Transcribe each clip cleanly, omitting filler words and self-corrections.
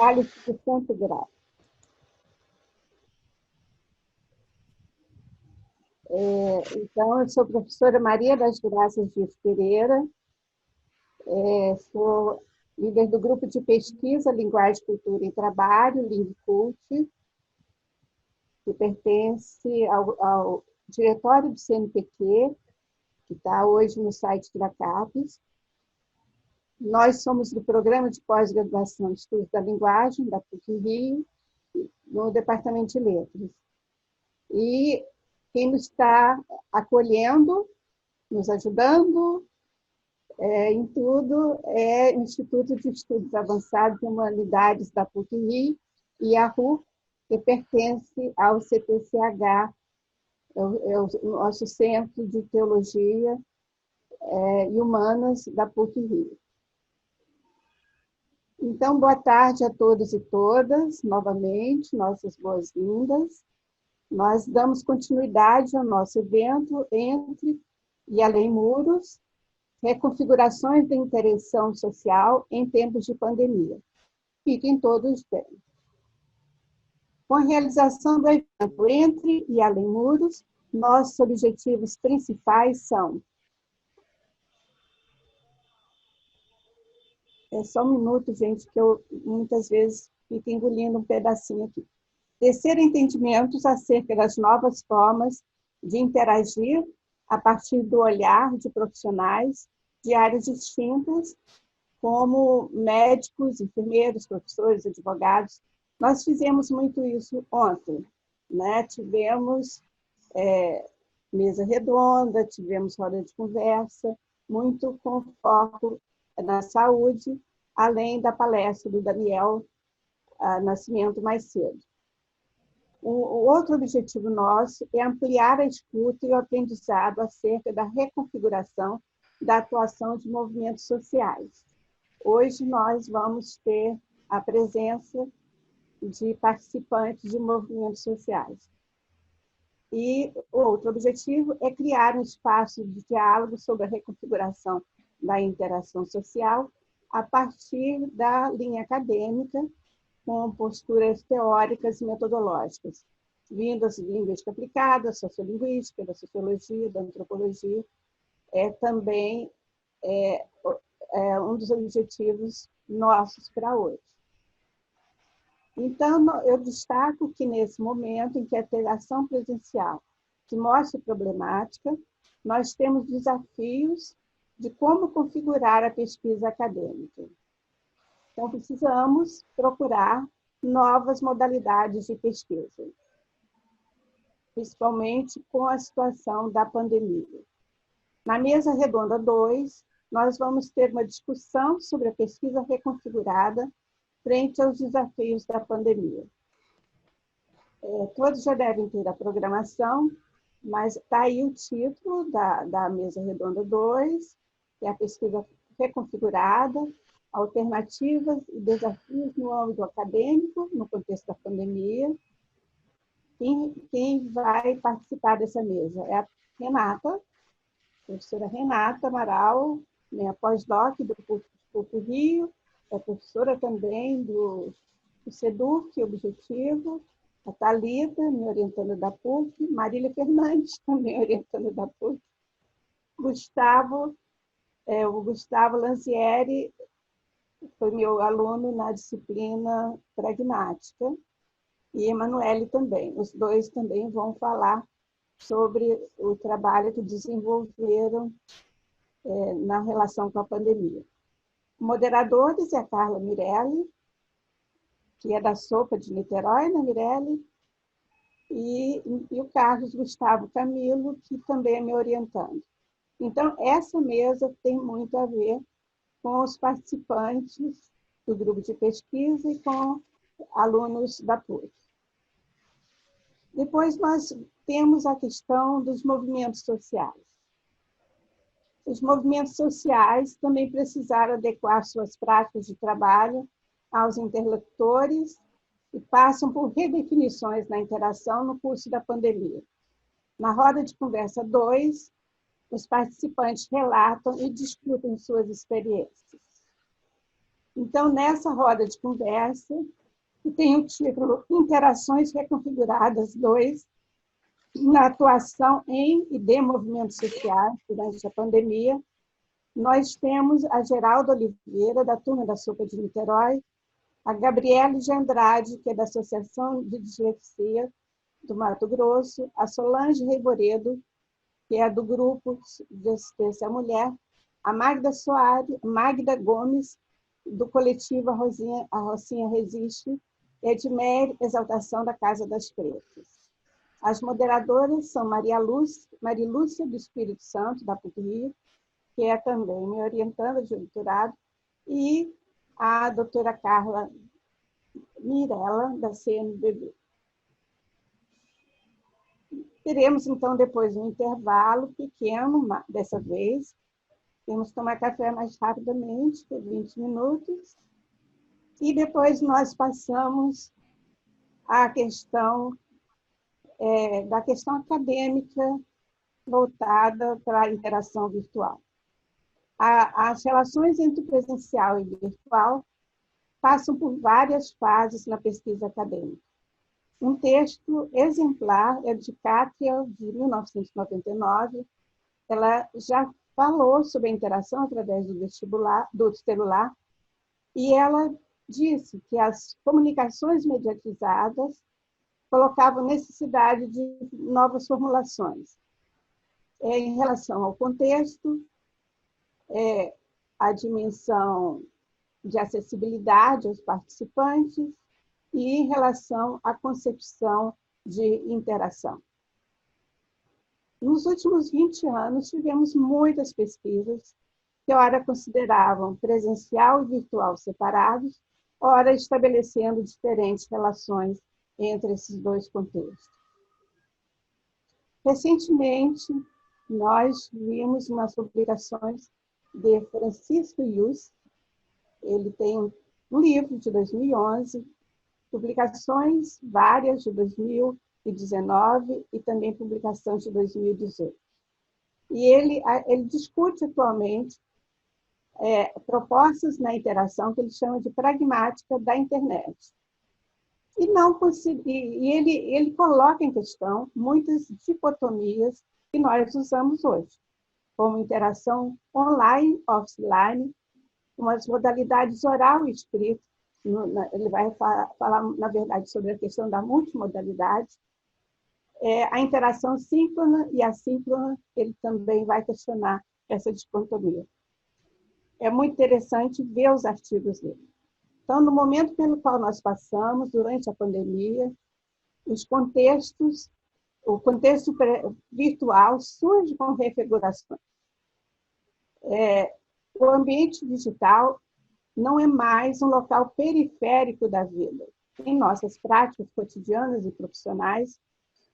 Vale do Santo Grau. Então, eu sou a professora Maria das Graças Dias Pereira, sou líder do grupo de pesquisa Linguagem, Cultura e Trabalho, LingCult, que pertence ao diretório do CNPq, que está hoje no site da CAPES. Nós somos do Programa de Pós-Graduação de Estudos da Linguagem, da PUC-Rio, no Departamento de Letras. E quem nos está acolhendo, nos ajudando em tudo, é o Instituto de Estudos Avançados e Humanidades da PUC-Rio e a RU, que pertence ao CTCH, é o nosso Centro de Teologia e Humanas da PUC-Rio. Então, boa tarde a todos e todas, novamente, nossas boas-vindas. Nós damos continuidade ao nosso evento Entre e Além Muros, reconfigurações da interação social em tempos de pandemia. Fiquem todos bem. Com a realização do evento Entre e Além Muros, nossos objetivos principais são... É só um minuto, gente, que eu muitas vezes fico engolindo um pedacinho aqui. Tecer entendimentos acerca das novas formas de interagir a partir do olhar de profissionais de áreas distintas, como médicos, enfermeiros, professores, advogados. Nós fizemos muito isso ontem, né? Tivemos mesa redonda, tivemos roda de conversa, muito com foco na saúde, além da palestra do Daniel Nascimento mais cedo. O outro objetivo nosso é ampliar a escuta e o aprendizado acerca da reconfiguração da atuação de movimentos sociais. Hoje nós vamos ter a presença de participantes de movimentos sociais. E outro objetivo é criar um espaço de diálogo sobre a reconfiguração da interação social a partir da linha acadêmica, com posturas teóricas e metodológicas, vindas de linguística aplicada, sociolinguística, da sociologia, da antropologia, também um dos objetivos nossos para hoje. Então, eu destaco que nesse momento em que a interação presencial se mostra problemática, nós temos desafios de como configurar a pesquisa acadêmica. Então, precisamos procurar novas modalidades de pesquisa, principalmente com a situação da pandemia. Na mesa redonda 2, nós vamos ter uma discussão sobre a pesquisa reconfigurada frente aos desafios da pandemia. Todos já devem ter a programação, mas está aí o título da mesa redonda 2, que é a pesquisa reconfigurada, alternativas e desafios no âmbito acadêmico, no contexto da pandemia. Quem vai participar dessa mesa é a Renata, a professora Renata Amaral, minha pós-doc do PUC-Rio, é professora também do SEDUC, Objetivo, a Thalita, me orientando da PUC, Marília Fernandes, também orientando da PUC, o Gustavo Lanzieri, foi meu aluno na disciplina pragmática, e Emanuele também. Os dois também vão falar sobre o trabalho que desenvolveram na relação com a pandemia. Moderadores é a Carla Mirelli, que é da Sopa de Niterói, né, Mirelli? E o Carlos Gustavo Camilo, que também é me orientando. Então, essa mesa tem muito a ver com os participantes do grupo de pesquisa e com alunos da PUC. Depois, nós temos a questão dos movimentos sociais. Os movimentos sociais também precisaram adequar suas práticas de trabalho aos interlocutores e passam por redefinições na interação no curso da pandemia. Na roda de conversa 2, os participantes relatam e discutem suas experiências. Então, nessa roda de conversa, que tem o título Interações Reconfiguradas 2, na atuação em e de movimentos sociais durante a pandemia, nós temos a Geralda Oliveira, da Turma da Sopa de Niterói, a Gabriele de Andrade, que é da Associação de Dislexia do Mato Grosso, a Solange Reivoredo, que é do Grupo de Assistência à Mulher, a Magda Gomes, do coletivo A Rocinha Resiste, Edmer Exaltação da Casa das Pretas. As moderadoras são Marilúcia do Espírito Santo, da PUC-Rio, que é também minha orientanda de doutorado, e a doutora Carla Mirella, da CNBB. Teremos, então, depois um intervalo pequeno, dessa vez. Temos que tomar café mais rapidamente, por 20 minutos. E depois nós passamos à questão da questão acadêmica voltada para a interação virtual. As relações entre o presencial e o virtual passam por várias fases na pesquisa acadêmica. Um texto exemplar é de Kátia, de 1999. Ela já falou sobre a interação através do celular, e ela disse que as comunicações mediatizadas colocavam necessidade de novas formulações em relação ao contexto, a dimensão de acessibilidade aos participantes e em relação à concepção de interação. Nos últimos 20 anos, tivemos muitas pesquisas que, ora, consideravam presencial e virtual separados, ora, estabelecendo diferentes relações entre esses dois contextos. Recentemente, nós vimos umas publicações de Francisco Yuste. Ele tem um livro de 2011, publicações várias de 2019 e também publicações de 2018. E ele discute atualmente propostas na interação que ele chama de pragmática da internet. E ele coloca em questão muitas dicotomias que nós usamos hoje, como interação online, offline, umas modalidades oral e escrito. Ele vai falar, na verdade, sobre a questão da multimodalidade. A interação síncrona e assíncrona, ele também vai questionar essa dicotomia. É muito interessante ver os artigos dele. Então, no momento pelo qual nós passamos, durante a pandemia, o contexto virtual surge com refigurações. O ambiente digital não é mais um local periférico da vida. Em nossas práticas cotidianas e profissionais,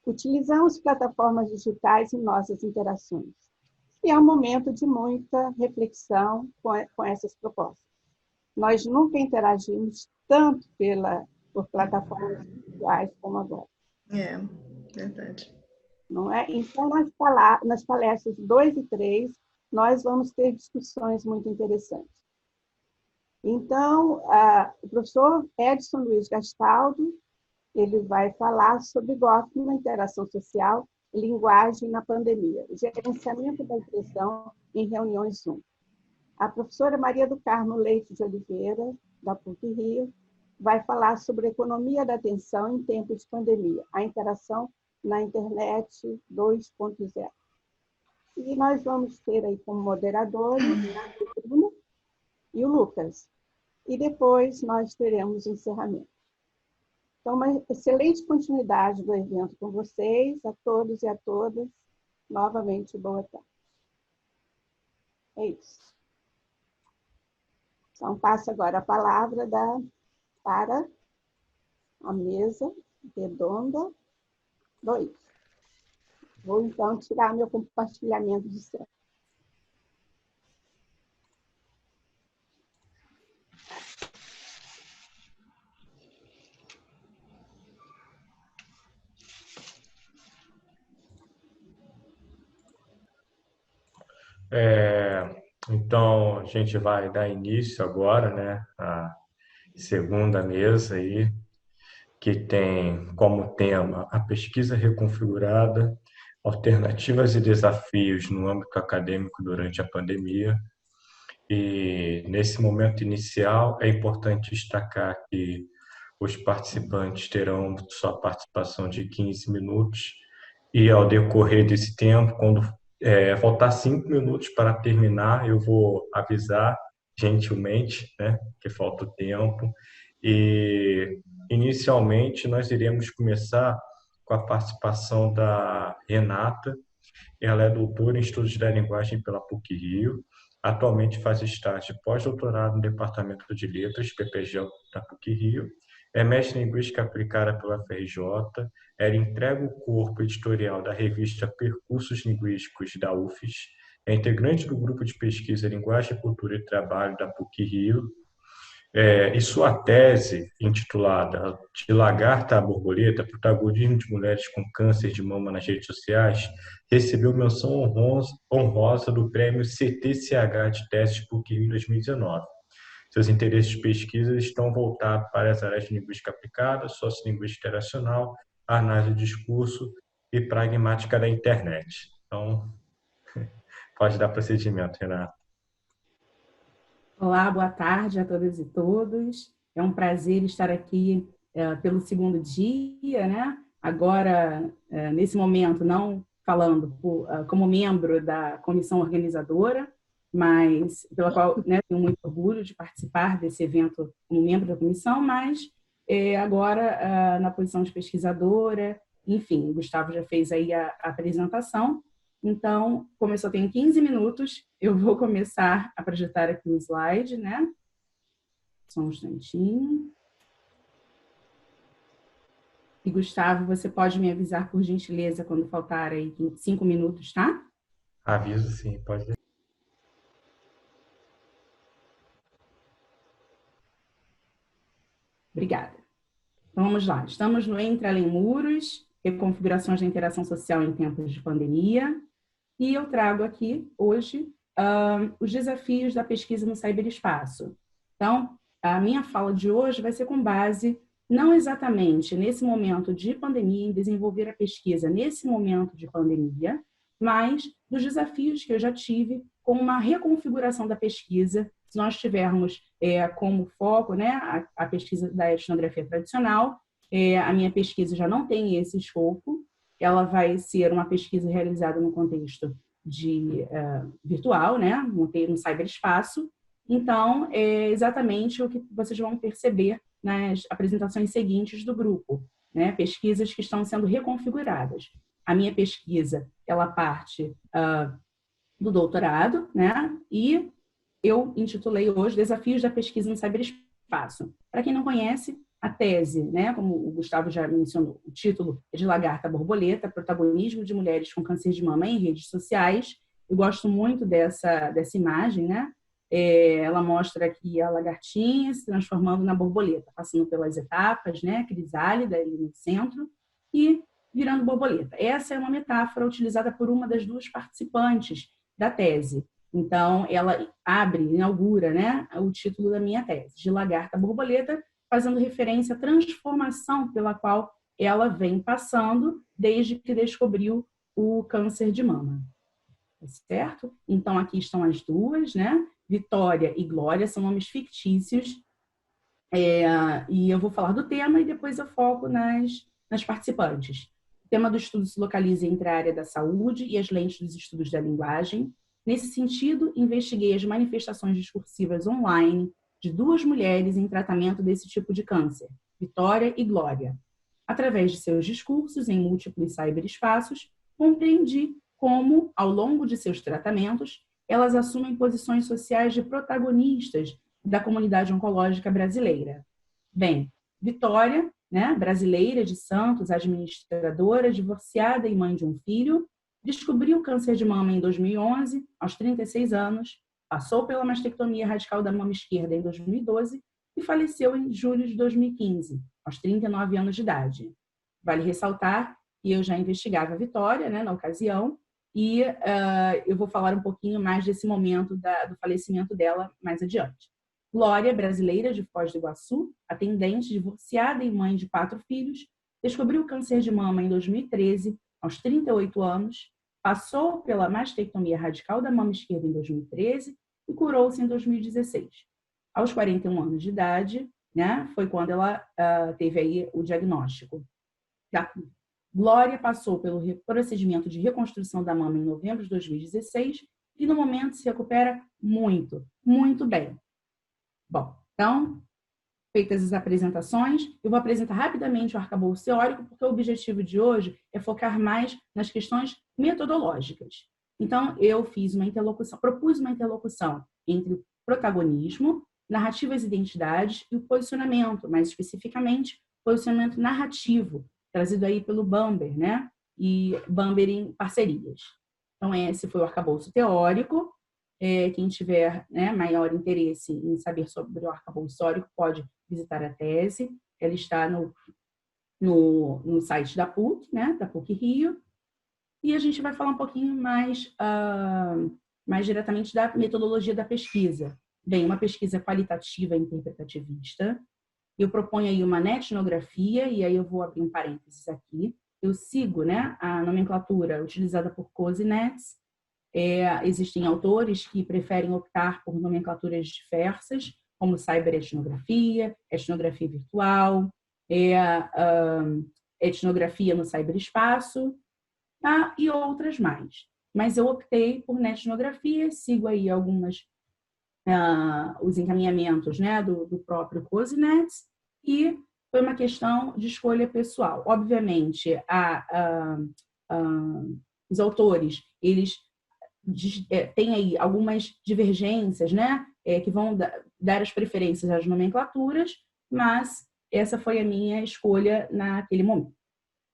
utilizamos plataformas digitais em nossas interações. E é um momento de muita reflexão com essas propostas. Nós nunca interagimos tanto por plataformas virtuais como agora. É, verdade. Não é? Então, nas palestras 2 e 3, nós vamos ter discussões muito interessantes. Então, o professor Edson Luiz Gastaldo, ele vai falar sobre Goffman, interação social, linguagem na pandemia, gerenciamento da impressão em reuniões Zoom. A professora Maria do Carmo Leite de Oliveira, da PUC-Rio, vai falar sobre economia da atenção em tempo de pandemia, a interação na internet 2.0. E nós vamos ter aí como moderadores o Bruno e o Lucas. E depois nós teremos o encerramento. Então, uma excelente continuidade do evento com vocês, a todos e a todas. Novamente, boa tarde. É isso. Então, passo agora a palavra para a mesa redonda 2. Vou, então, tirar meu compartilhamento de tela. Então, a gente vai dar início agora, né, à segunda mesa aí, que tem como tema a pesquisa reconfigurada, alternativas e desafios no âmbito acadêmico durante a pandemia. E nesse momento inicial é importante destacar que os participantes terão sua participação de 15 minutos e ao decorrer desse tempo, quando faltar 5 minutos para terminar, eu vou avisar gentilmente, né, que falta o tempo. E inicialmente nós iremos começar com a participação da Renata. Ela é doutora em Estudos da Linguagem pela PUC-Rio. Atualmente faz estágio de pós-doutorado no Departamento de Letras, PPG da PUC-Rio. É mestre em Linguística Aplicada pela FRJ. Ela entrega o corpo editorial da revista Percursos Linguísticos da UFES. É integrante do grupo de pesquisa Linguagem, Cultura e Trabalho da PUC-Rio. E sua tese, intitulada De Lagarta à Borboleta, protagonismo de mulheres com câncer de mama nas redes sociais, recebeu menção honrosa do prêmio CTCH de Teses PUC-Rio em 2019. Seus interesses de pesquisa estão voltados para as áreas de linguística aplicada, sociolinguística interacional, análise do discurso e pragmática da internet. Então, pode dar procedimento, Renato. Olá, boa tarde a todas e todos. É um prazer estar aqui pelo segundo dia, né? Agora, nesse momento, não falando como membro da comissão organizadora, mas pela qual, né, tenho muito orgulho de participar desse evento como membro da comissão, mas agora na posição de pesquisadora. Enfim, o Gustavo já fez aí a apresentação. Então, como eu só tenho 15 minutos, eu vou começar a projetar aqui o slide, né? Só um instantinho. E, Gustavo, você pode me avisar, por gentileza, quando faltar aí 5 minutos, tá? Aviso, sim, pode. Obrigada. Então, vamos lá. Estamos no Entre Além Muros, reconfigurações da interação social em tempos de pandemia. E eu trago aqui, hoje, os desafios da pesquisa no ciberespaço. Então, a minha fala de hoje vai ser com base, não exatamente nesse momento de pandemia, em desenvolver a pesquisa nesse momento de pandemia, mas dos desafios que eu já tive com uma reconfiguração da pesquisa, se nós tivermos como foco, né, a pesquisa da etnografia tradicional. A minha pesquisa já não tem esse escopo. Ela vai ser uma pesquisa realizada no contexto virtual, né? No ciberespaço. Então, é exatamente o que vocês vão perceber nas apresentações seguintes do grupo, né? Pesquisas que estão sendo reconfiguradas. A minha pesquisa, ela parte do doutorado, né? E eu intitulei hoje Desafios da Pesquisa no Ciberespaço. Para quem não conhece, a tese, né, como o Gustavo já mencionou, o título é De Lagarta à Borboleta, protagonismo de mulheres com câncer de mama em redes sociais. Eu gosto muito dessa imagem, né? Ela mostra aqui a lagartinha se transformando na borboleta, passando pelas etapas, né? Crisálida ali no centro e virando borboleta. Essa é uma metáfora utilizada por uma das duas participantes da tese. Então, ela inaugura, né, o título da minha tese, De Lagarta à Borboleta, fazendo referência à transformação pela qual ela vem passando desde que descobriu o câncer de mama. Certo? Então, aqui estão as duas, né? Vitória e Glória são nomes fictícios. E eu vou falar do tema e depois eu foco nas participantes. O tema do estudo se localiza entre a área da saúde e as lentes dos estudos da linguagem. Nesse sentido, investiguei as manifestações discursivas online de duas mulheres em tratamento desse tipo de câncer, Vitória e Glória. Através de seus discursos em múltiplos ciberespaços, compreendi como, ao longo de seus tratamentos, elas assumem posições sociais de protagonistas da comunidade oncológica brasileira. Bem, Vitória, né, brasileira de Santos, administradora, divorciada e mãe de um filho, descobriu câncer de mama em 2011, aos 36 anos, passou pela mastectomia radical da mama esquerda em 2012 e faleceu em julho de 2015, aos 39 anos de idade. Vale ressaltar que eu já investigava a Vitória, né, na ocasião, e eu vou falar um pouquinho mais desse momento do falecimento dela mais adiante. Glória, brasileira de Foz do Iguaçu, atendente, divorciada e mãe de 4 filhos, descobriu câncer de mama em 2013, aos 38 anos, passou pela mastectomia radical da mama esquerda em 2013 e curou-se em 2016. Aos 41 anos de idade, né, foi quando ela teve aí o diagnóstico. Glória passou pelo procedimento de reconstrução da mama em novembro de 2016 e, no momento, se recupera muito, muito bem. Bom, então, feitas as apresentações, eu vou apresentar rapidamente o arcabouço teórico, porque o objetivo de hoje é focar mais nas questões metodológicas. Então, eu propus uma interlocução entre o protagonismo, narrativas e identidades e o posicionamento, mais especificamente, posicionamento narrativo, trazido aí pelo Bamber, né? E Bamber em parcerias. Então, esse foi o arcabouço teórico. Quem tiver, né, maior interesse em saber sobre o arcabouço teórico pode visitar a tese. Ela está no site da PUC, né? Da PUC Rio. E a gente vai falar um pouquinho mais diretamente da metodologia da pesquisa. Bem, uma pesquisa qualitativa e interpretativista. Eu proponho aí uma netnografia, e aí eu vou abrir um parênteses aqui. Eu sigo, né, a nomenclatura utilizada por Coase e Nets. Existem autores que preferem optar por nomenclaturas diversas, como cyberetnografia, etnografia virtual, etnografia no cyberespaço, tá? E outras mais. Mas eu optei por netnografia, sigo aí os encaminhamentos, né, do próprio Coase e Nets, e foi uma questão de escolha pessoal. Obviamente, os autores, eles têm aí algumas divergências, né, que vão dar as preferências às nomenclaturas, mas essa foi a minha escolha naquele momento.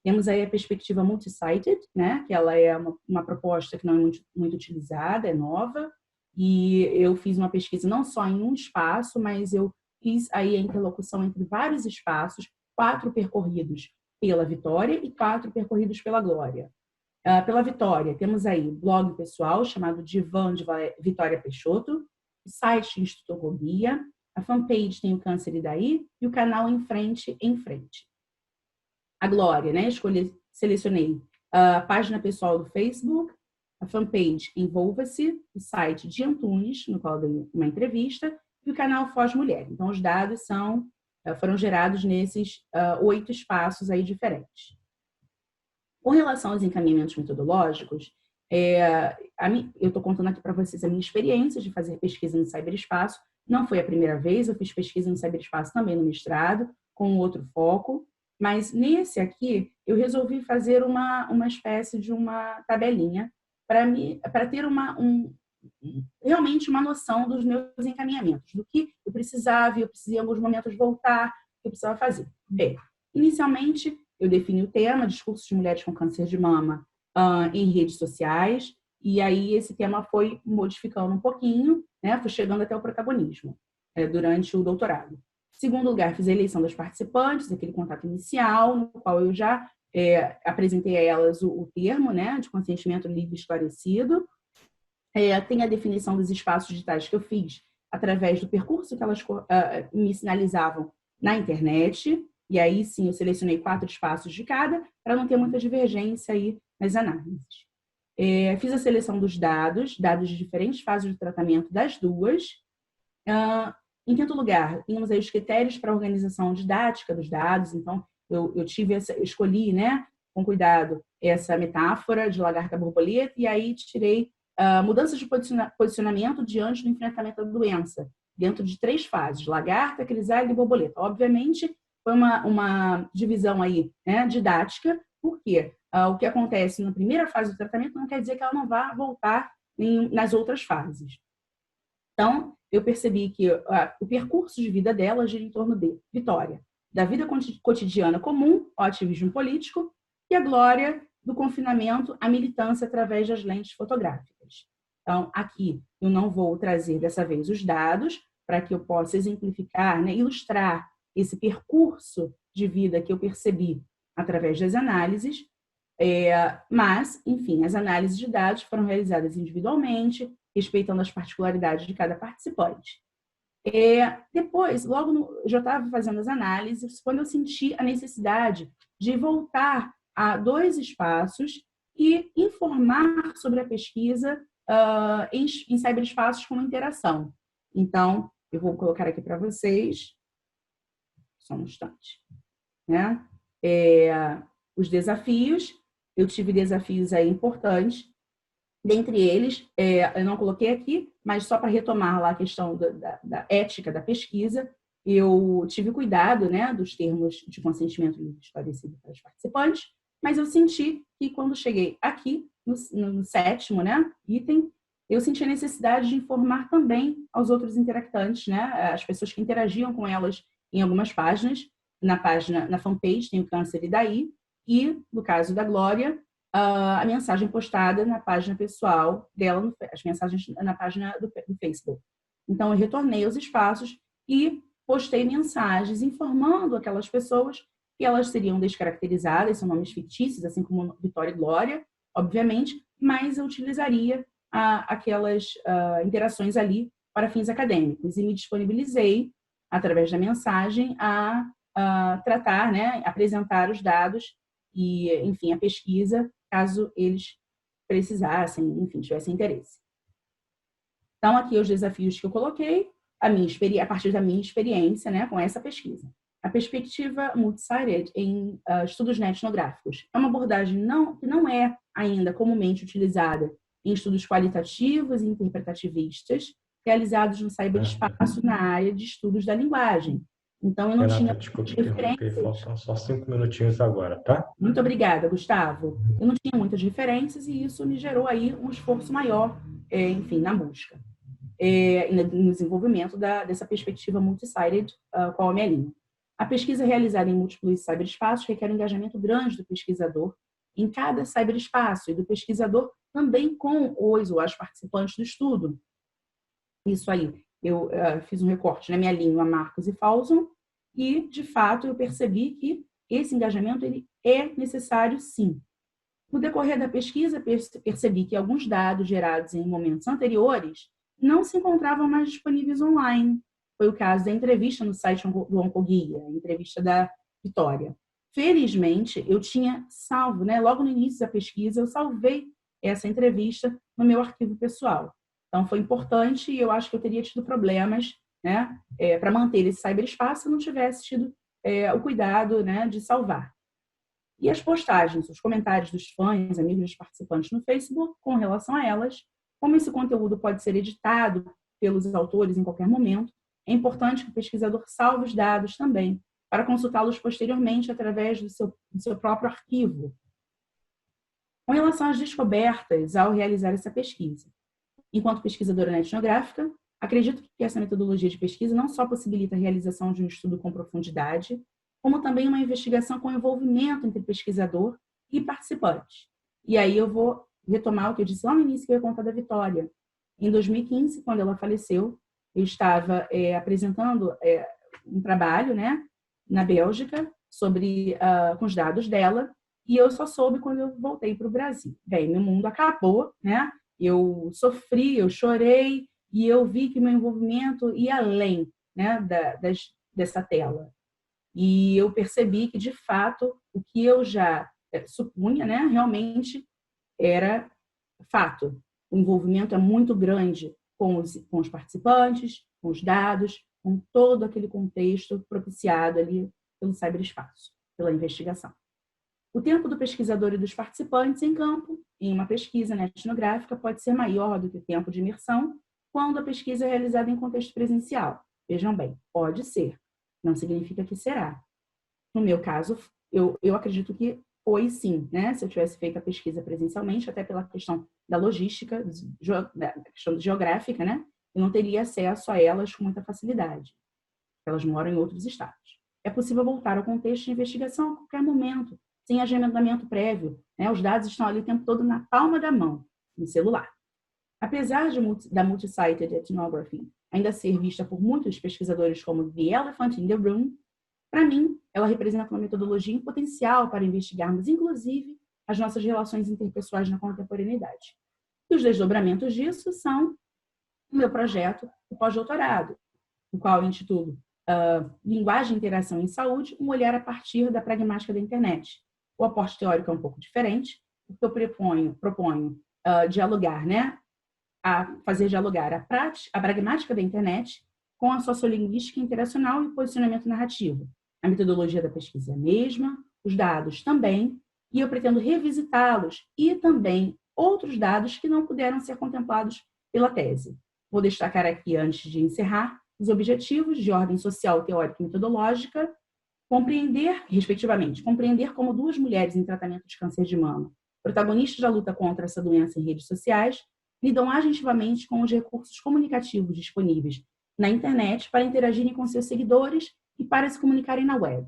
Temos aí a perspectiva multi-sited, né, que ela é uma proposta que não é muito utilizada, é nova, e eu fiz uma pesquisa não só em um espaço, mas eu fiz aí a interlocução entre vários espaços, 4 percorridos pela Vitória e 4 percorridos pela Glória. Pela Vitória, temos aí o blog pessoal chamado Divã de Vitória Peixoto, o site Instituto Gobia, a fanpage tem o Câncer e Daí, e o canal Em Frente, Em Frente. A Glória, né? Selecionei a página pessoal do Facebook, a fanpage Envolva-se, o site de Antunes, no qual eu dei uma entrevista, e o canal Foz Mulher. Então, os dados foram gerados nesses 8 espaços aí diferentes. Com relação aos encaminhamentos metodológicos, eu estou contando aqui para vocês a minha experiência de fazer pesquisa no cyberespaço. Não foi a primeira vez, eu fiz pesquisa no cyberespaço também no mestrado, com outro foco, mas nesse aqui eu resolvi fazer uma espécie de uma tabelinha para ter realmente uma noção dos meus encaminhamentos, do que eu precisava, eu precisei em alguns momentos voltar, o que eu precisava fazer. Bem, inicialmente eu defini o tema, discursos de mulheres com câncer de mama em redes sociais, e aí esse tema foi modificando um pouquinho, né? Foi chegando até o protagonismo durante o doutorado. Em segundo lugar, fiz a eleição das participantes, aquele contato inicial, no qual eu já apresentei a elas o termo, né, de consentimento livre e esclarecido. Tem a definição dos espaços digitais que eu fiz através do percurso que elas me sinalizavam na internet, e aí sim eu selecionei 4 espaços de cada, para não ter muita divergência aí nas análises. Fiz a seleção dos dados de diferentes fases do tratamento das duas. Em quinto lugar, tínhamos aí os critérios para a organização didática dos dados, então eu escolhi, né, com cuidado, essa metáfora de lagarta-borboleta, e aí tirei mudanças de posicionamento diante do enfrentamento da doença, dentro de 3 fases, lagarta, crisálida e borboleta. Obviamente, foi uma divisão aí, né, didática, porque o que acontece na primeira fase do tratamento não quer dizer que ela não vá voltar nas outras fases. Então, eu percebi que o percurso de vida dela gira em torno de Vitória, da vida cotidiana comum ao ativismo político, e a Glória, do confinamento à militância através das lentes fotográficas. Então, aqui eu não vou trazer dessa vez os dados para que eu possa exemplificar, né, ilustrar esse percurso de vida que eu percebi através das análises, Mas, enfim, as análises de dados foram realizadas individualmente, respeitando as particularidades de cada participante. Depois, eu já estava fazendo as análises, quando eu senti a necessidade de voltar a 2 espaços e informar sobre a pesquisa em cyberespaços com interação. Então, eu vou colocar aqui para vocês, só um instante, né? Os desafios, eu tive desafios aí importantes. Dentre eles, eu não coloquei aqui, mas só para retomar lá a questão da ética da pesquisa, eu tive cuidado, né, dos termos de consentimento esclarecido para os participantes, mas eu senti que quando cheguei aqui, no 7º, né, item, eu senti a necessidade de informar também aos outros interactantes, né, as pessoas que interagiam com elas em algumas páginas, na fanpage tem o Câncer e Daí, e no caso da Glória, a mensagem postada na página pessoal dela, as mensagens na página do Facebook. Então, eu retornei aos espaços e postei mensagens informando aquelas pessoas que elas seriam descaracterizadas, são nomes fictícios, assim como Vitória e Glória, obviamente, mas eu utilizaria aquelas interações ali para fins acadêmicos e me disponibilizei, através da mensagem, a tratar, né, apresentar os dados e, enfim, a pesquisa, caso eles precisassem, enfim, tivessem interesse. Então, aqui os desafios que eu coloquei, a partir da minha experiência, né, com essa pesquisa. A perspectiva multi-sided em estudos etnográficos é uma abordagem que não é ainda comumente utilizada em estudos qualitativos e interpretativistas realizados no cyberespaço na área de estudos da linguagem. Então, eu não tinha Desculpe interromper, faltam só 5 minutinhos agora, tá? Muito obrigada, Gustavo. Eu não tinha muitas referências e isso me gerou aí um esforço maior, enfim, na busca, no desenvolvimento dessa perspectiva multi-sided, qual a minha linha. A pesquisa realizada em múltiplos cyberespaços requer um engajamento grande do pesquisador em cada cyberespaço e do pesquisador também com os ou as participantes do estudo. Isso aí, eu fiz um recorte na minha língua Marcos e Falson e, de fato, eu percebi que esse engajamento ele é necessário, sim. No decorrer da pesquisa, percebi que alguns dados gerados em momentos anteriores não se encontravam mais disponíveis online. Foi o caso da entrevista no site do Oncoguia, a entrevista da Vitória. Felizmente, eu tinha salvo, né, logo no início da pesquisa, eu salvei essa entrevista no meu arquivo pessoal. Então, foi importante e eu acho que eu teria tido problemas, né, para manter esse cyberespaço se eu não tivesse tido o cuidado, né, de salvar. E as postagens, os comentários dos fãs, amigos dos participantes no Facebook com relação a elas, como esse conteúdo pode ser editado pelos autores em qualquer momento, é importante que o pesquisador salve os dados também, para consultá-los posteriormente através do seu próprio arquivo. Com relação às descobertas ao realizar essa pesquisa, enquanto pesquisadora etnográfica, acredito que essa metodologia de pesquisa não só possibilita a realização de um estudo com profundidade, como também uma investigação com envolvimento entre pesquisador e participante. E aí eu vou retomar o que eu disse lá no início, que eu ia contar da Vitória. Em 2015, quando ela faleceu, eu estava apresentando um trabalho, né, na Bélgica com os dados dela, e eu só soube quando eu voltei para o Brasil. Bem, meu mundo acabou, né? Eu sofri, eu chorei, e eu vi que meu envolvimento ia além, né, dessa tela. E eu percebi que, de fato, o que eu já supunha, né, realmente era fato. O envolvimento é muito grande com os participantes, com os dados, com todo aquele contexto propiciado ali pelo cyberespaço, pela investigação. O tempo do pesquisador e dos participantes em campo, em uma pesquisa etnográfica, pode ser maior do que o tempo de imersão quando a pesquisa é realizada em contexto presencial. Vejam bem, pode ser, não significa que será. No meu caso, eu acredito que foi sim, né? Se eu tivesse feito a pesquisa presencialmente, até pela questão da logística, da questão geográfica, né? Eu não teria acesso a elas com muita facilidade. Elas moram em outros estados. É possível voltar ao contexto de investigação a qualquer momento, sem agendamento prévio, né? Os dados estão ali o tempo todo na palma da mão, no celular. Apesar da multi-sited ethnography ainda ser vista por muitos pesquisadores como the elephant in the room, para mim, ela representa uma metodologia em potencial para investigarmos, inclusive, as nossas relações interpessoais na contemporaneidade. E os desdobramentos disso são o meu projeto de pós-doutorado, o qual eu intitulo Linguagem e Interação em Saúde, um olhar a partir da pragmática da internet. O aporte teórico é um pouco diferente, porque eu proponho dialogar, né, fazer dialogar a pragmática da internet com a sociolinguística interacional e o posicionamento narrativo. A metodologia da pesquisa é a mesma, os dados também, e eu pretendo revisitá-los e também outros dados que não puderam ser contemplados pela tese. Vou destacar aqui, antes de encerrar, os objetivos de ordem social, teórica e metodológica, respectivamente, compreender como duas mulheres em tratamento de câncer de mama, protagonistas da luta contra essa doença em redes sociais, lidam agentivamente com os recursos comunicativos disponíveis na internet para interagirem com seus seguidores e para se comunicarem na web.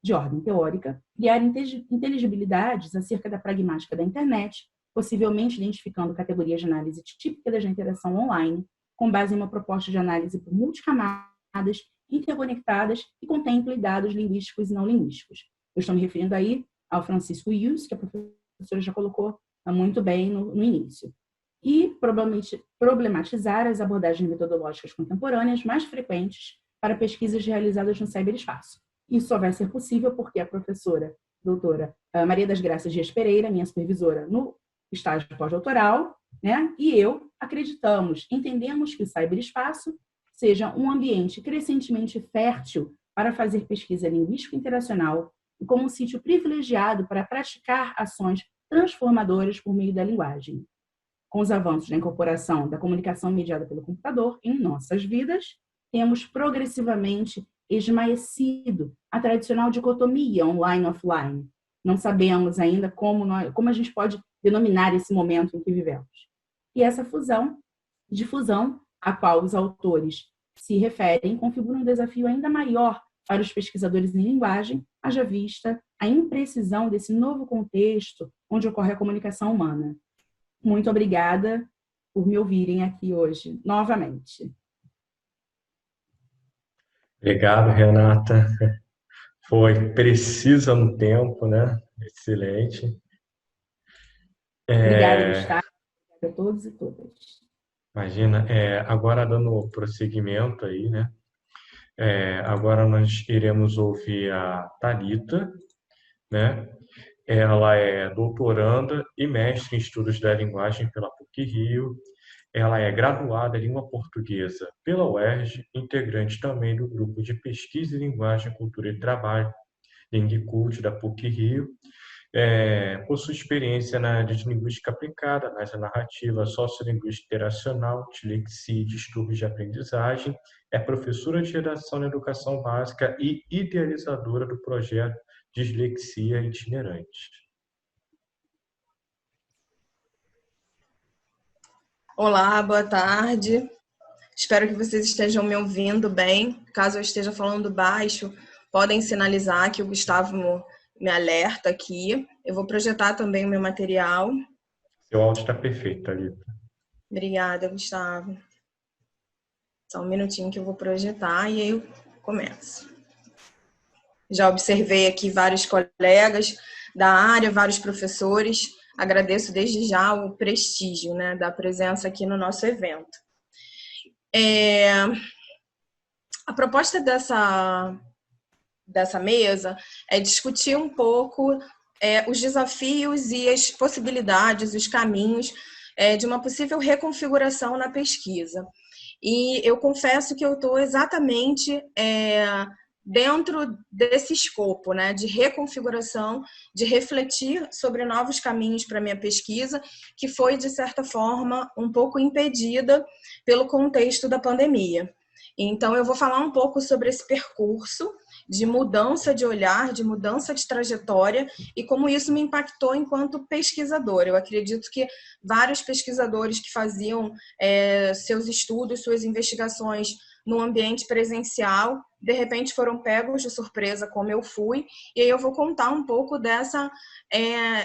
De ordem teórica, criar inteligibilidades acerca da pragmática da internet, possivelmente identificando categorias de análise típicas da interação online, com base em uma proposta de análise por multicamadas, interconectadas e contemple dados linguísticos e não linguísticos. Eu estou me referindo aí ao Francisco Hughes, que a professora já colocou muito bem no início. E problematizar as abordagens metodológicas contemporâneas mais frequentes para pesquisas realizadas no ciberespaço. Isso só vai ser possível porque a professora doutora Maria das Graças Dias Pereira, minha supervisora no estágio pós-doutoral, né, e eu entendemos que o ciberespaço seja um ambiente crescentemente fértil para fazer pesquisa linguístico-interacional e como um sítio privilegiado para praticar ações transformadoras por meio da linguagem. Com os avanços da incorporação da comunicação mediada pelo computador em nossas vidas, temos progressivamente esmaecido a tradicional dicotomia online-offline. Não sabemos ainda como a gente pode denominar esse momento em que vivemos. E essa difusão a qual os autores se referem configura um desafio ainda maior para os pesquisadores em linguagem, haja vista a imprecisão desse novo contexto onde ocorre a comunicação humana. Muito obrigada por me ouvirem aqui hoje, novamente. Obrigado, Renata. Foi precisa no tempo, né? Excelente. Obrigada, Gustavo. Obrigada a todos e todas. Imagina, agora dando prosseguimento aí, né? Agora nós iremos ouvir a Thalita, né? Ela é doutoranda e mestre em estudos da linguagem pela PUC-Rio. Ela é graduada em língua portuguesa pela UERJ, integrante também do grupo de pesquisa em linguagem, cultura e trabalho, Lingcult, da PUC-Rio. Possui experiência na área de linguística aplicada, na narrativa sociolinguística interacional, dislexia e distúrbios de aprendizagem. É professora de redação na educação básica e idealizadora do projeto Dislexia Itinerante. Olá, boa tarde. Espero que vocês estejam me ouvindo bem. Caso eu esteja falando baixo, podem sinalizar que o Gustavo me alerta aqui. Eu vou projetar também o meu material. Seu áudio está perfeito, Thalita. Obrigada, Gustavo. Só um minutinho que eu vou projetar e aí eu começo. Já observei aqui vários colegas da área, vários professores. Agradeço desde já o prestígio, né, da presença aqui no nosso evento. A proposta dessa mesa é discutir um pouco os desafios e as possibilidades, os caminhos de uma possível reconfiguração na pesquisa. E eu confesso que eu estou exatamente dentro desse escopo, né, de reconfiguração, de refletir sobre novos caminhos para a minha pesquisa, que foi, de certa forma, um pouco impedida pelo contexto da pandemia. Então, eu vou falar um pouco sobre esse percurso de mudança de olhar, de mudança de trajetória e como isso me impactou enquanto pesquisadora. Eu acredito que vários pesquisadores que faziam seus estudos, suas investigações no ambiente presencial, de repente foram pegos de surpresa, como eu fui, e aí eu vou contar um pouco dessa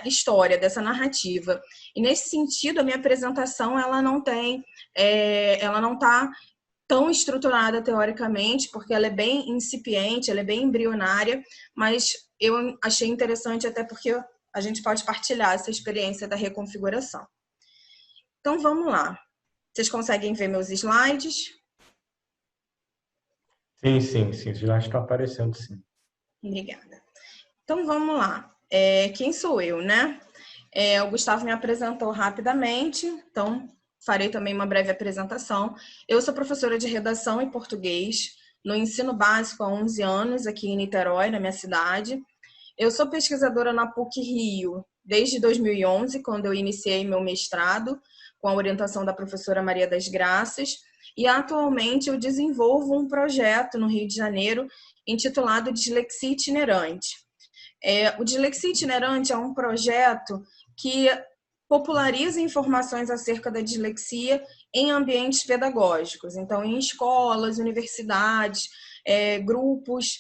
história, dessa narrativa. E nesse sentido, a minha apresentação ela não está tão estruturada teoricamente, porque ela é bem incipiente, ela é bem embrionária, mas eu achei interessante até porque a gente pode partilhar essa experiência da reconfiguração. Então, vamos lá. Vocês conseguem ver meus slides? Sim, já está aparecendo, sim. Obrigada. Então, vamos lá. Quem sou eu, né? O Gustavo me apresentou rapidamente, então farei também uma breve apresentação. Eu sou professora de redação e português no ensino básico há 11 anos, aqui em Niterói, na minha cidade. Eu sou pesquisadora na PUC-Rio desde 2011, quando eu iniciei meu mestrado, com a orientação da professora Maria das Graças, e atualmente eu desenvolvo um projeto no Rio de Janeiro intitulado Dislexia Itinerante. O Dislexia Itinerante é um projeto que populariza informações acerca da dislexia em ambientes pedagógicos, então em escolas, universidades, grupos,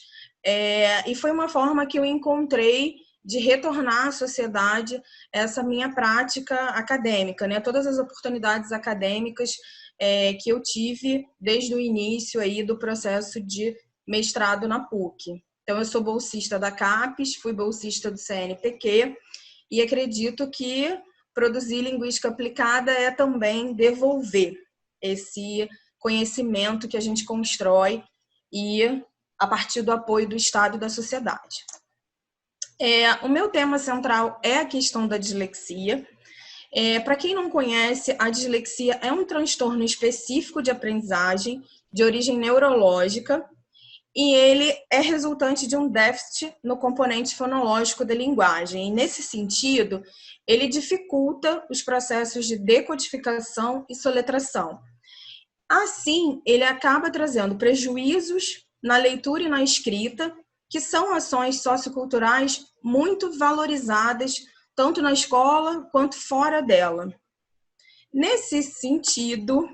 e foi uma forma que eu encontrei de retornar à sociedade essa minha prática acadêmica, né? Todas as oportunidades acadêmicas que eu tive desde o início aí do processo de mestrado na PUC. Então, eu sou bolsista da CAPES, fui bolsista do CNPq e acredito que produzir linguística aplicada é também devolver esse conhecimento que a gente constrói e a partir do apoio do Estado e da sociedade. O meu tema central é a questão da dislexia. Para quem não conhece, a dislexia é um transtorno específico de aprendizagem de origem neurológica e ele é resultante de um déficit no componente fonológico da linguagem. E, nesse sentido, ele dificulta os processos de decodificação e soletração. Assim, ele acaba trazendo prejuízos na leitura e na escrita, que são ações socioculturais muito valorizadas, tanto na escola quanto fora dela. Nesse sentido,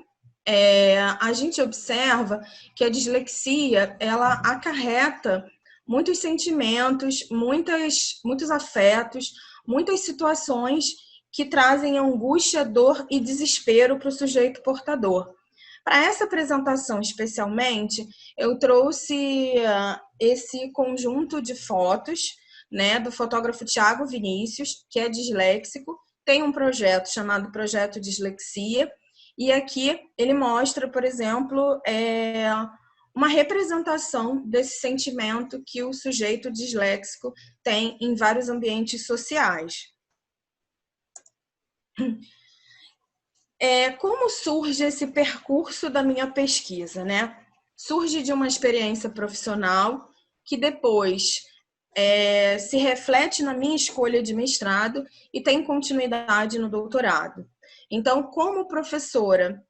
a gente observa que a dislexia ela acarreta muitos sentimentos, muitos afetos, muitas situações que trazem angústia, dor e desespero para o sujeito portador. Para essa apresentação, especialmente, eu trouxe esse conjunto de fotos, né, do fotógrafo Tiago Vinícius, que é disléxico, tem um projeto chamado Projeto Dislexia, e aqui ele mostra, por exemplo, uma representação desse sentimento que o sujeito disléxico tem em vários ambientes sociais. Como surge esse percurso da minha pesquisa, né? Surge de uma experiência profissional que depois se reflete na minha escolha de mestrado e tem continuidade no doutorado. Então, como professora,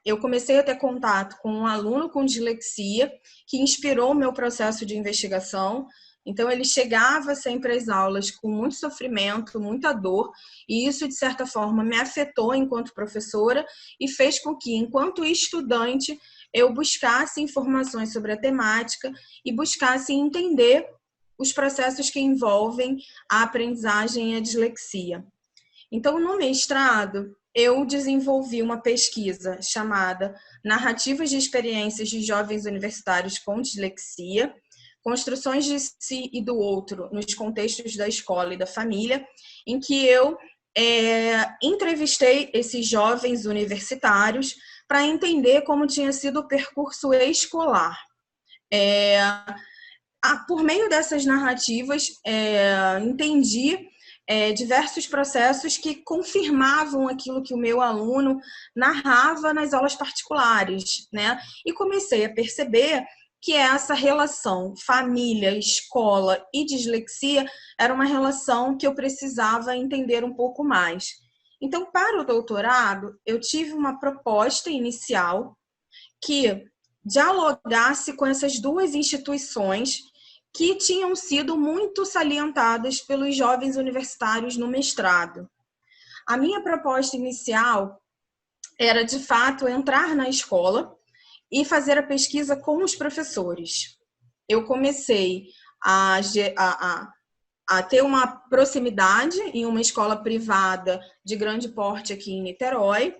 eu comecei a ter contato com um aluno com dislexia que inspirou o meu processo de investigação. Então, ele chegava sempre às aulas com muito sofrimento, muita dor, e isso, de certa forma, me afetou enquanto professora e fez com que, enquanto estudante, eu buscasse informações sobre a temática e buscasse entender os processos que envolvem a aprendizagem e a dislexia. Então, no mestrado, eu desenvolvi uma pesquisa chamada Narrativas de Experiências de Jovens Universitários com Dislexia, Construções de Si e do Outro nos contextos da escola e da família, em que eu entrevistei esses jovens universitários para entender como tinha sido o percurso escolar. Por meio dessas narrativas, entendi diversos processos que confirmavam aquilo que o meu aluno narrava nas aulas particulares, né? E comecei a perceber que essa relação família, escola e dislexia era uma relação que eu precisava entender um pouco mais. Então, para o doutorado, eu tive uma proposta inicial que dialogasse com essas duas instituições que tinham sido muito salientadas pelos jovens universitários no mestrado. A minha proposta inicial era, de fato, entrar na escola e fazer a pesquisa com os professores. Eu comecei a ter uma proximidade em uma escola privada de grande porte aqui em Niterói,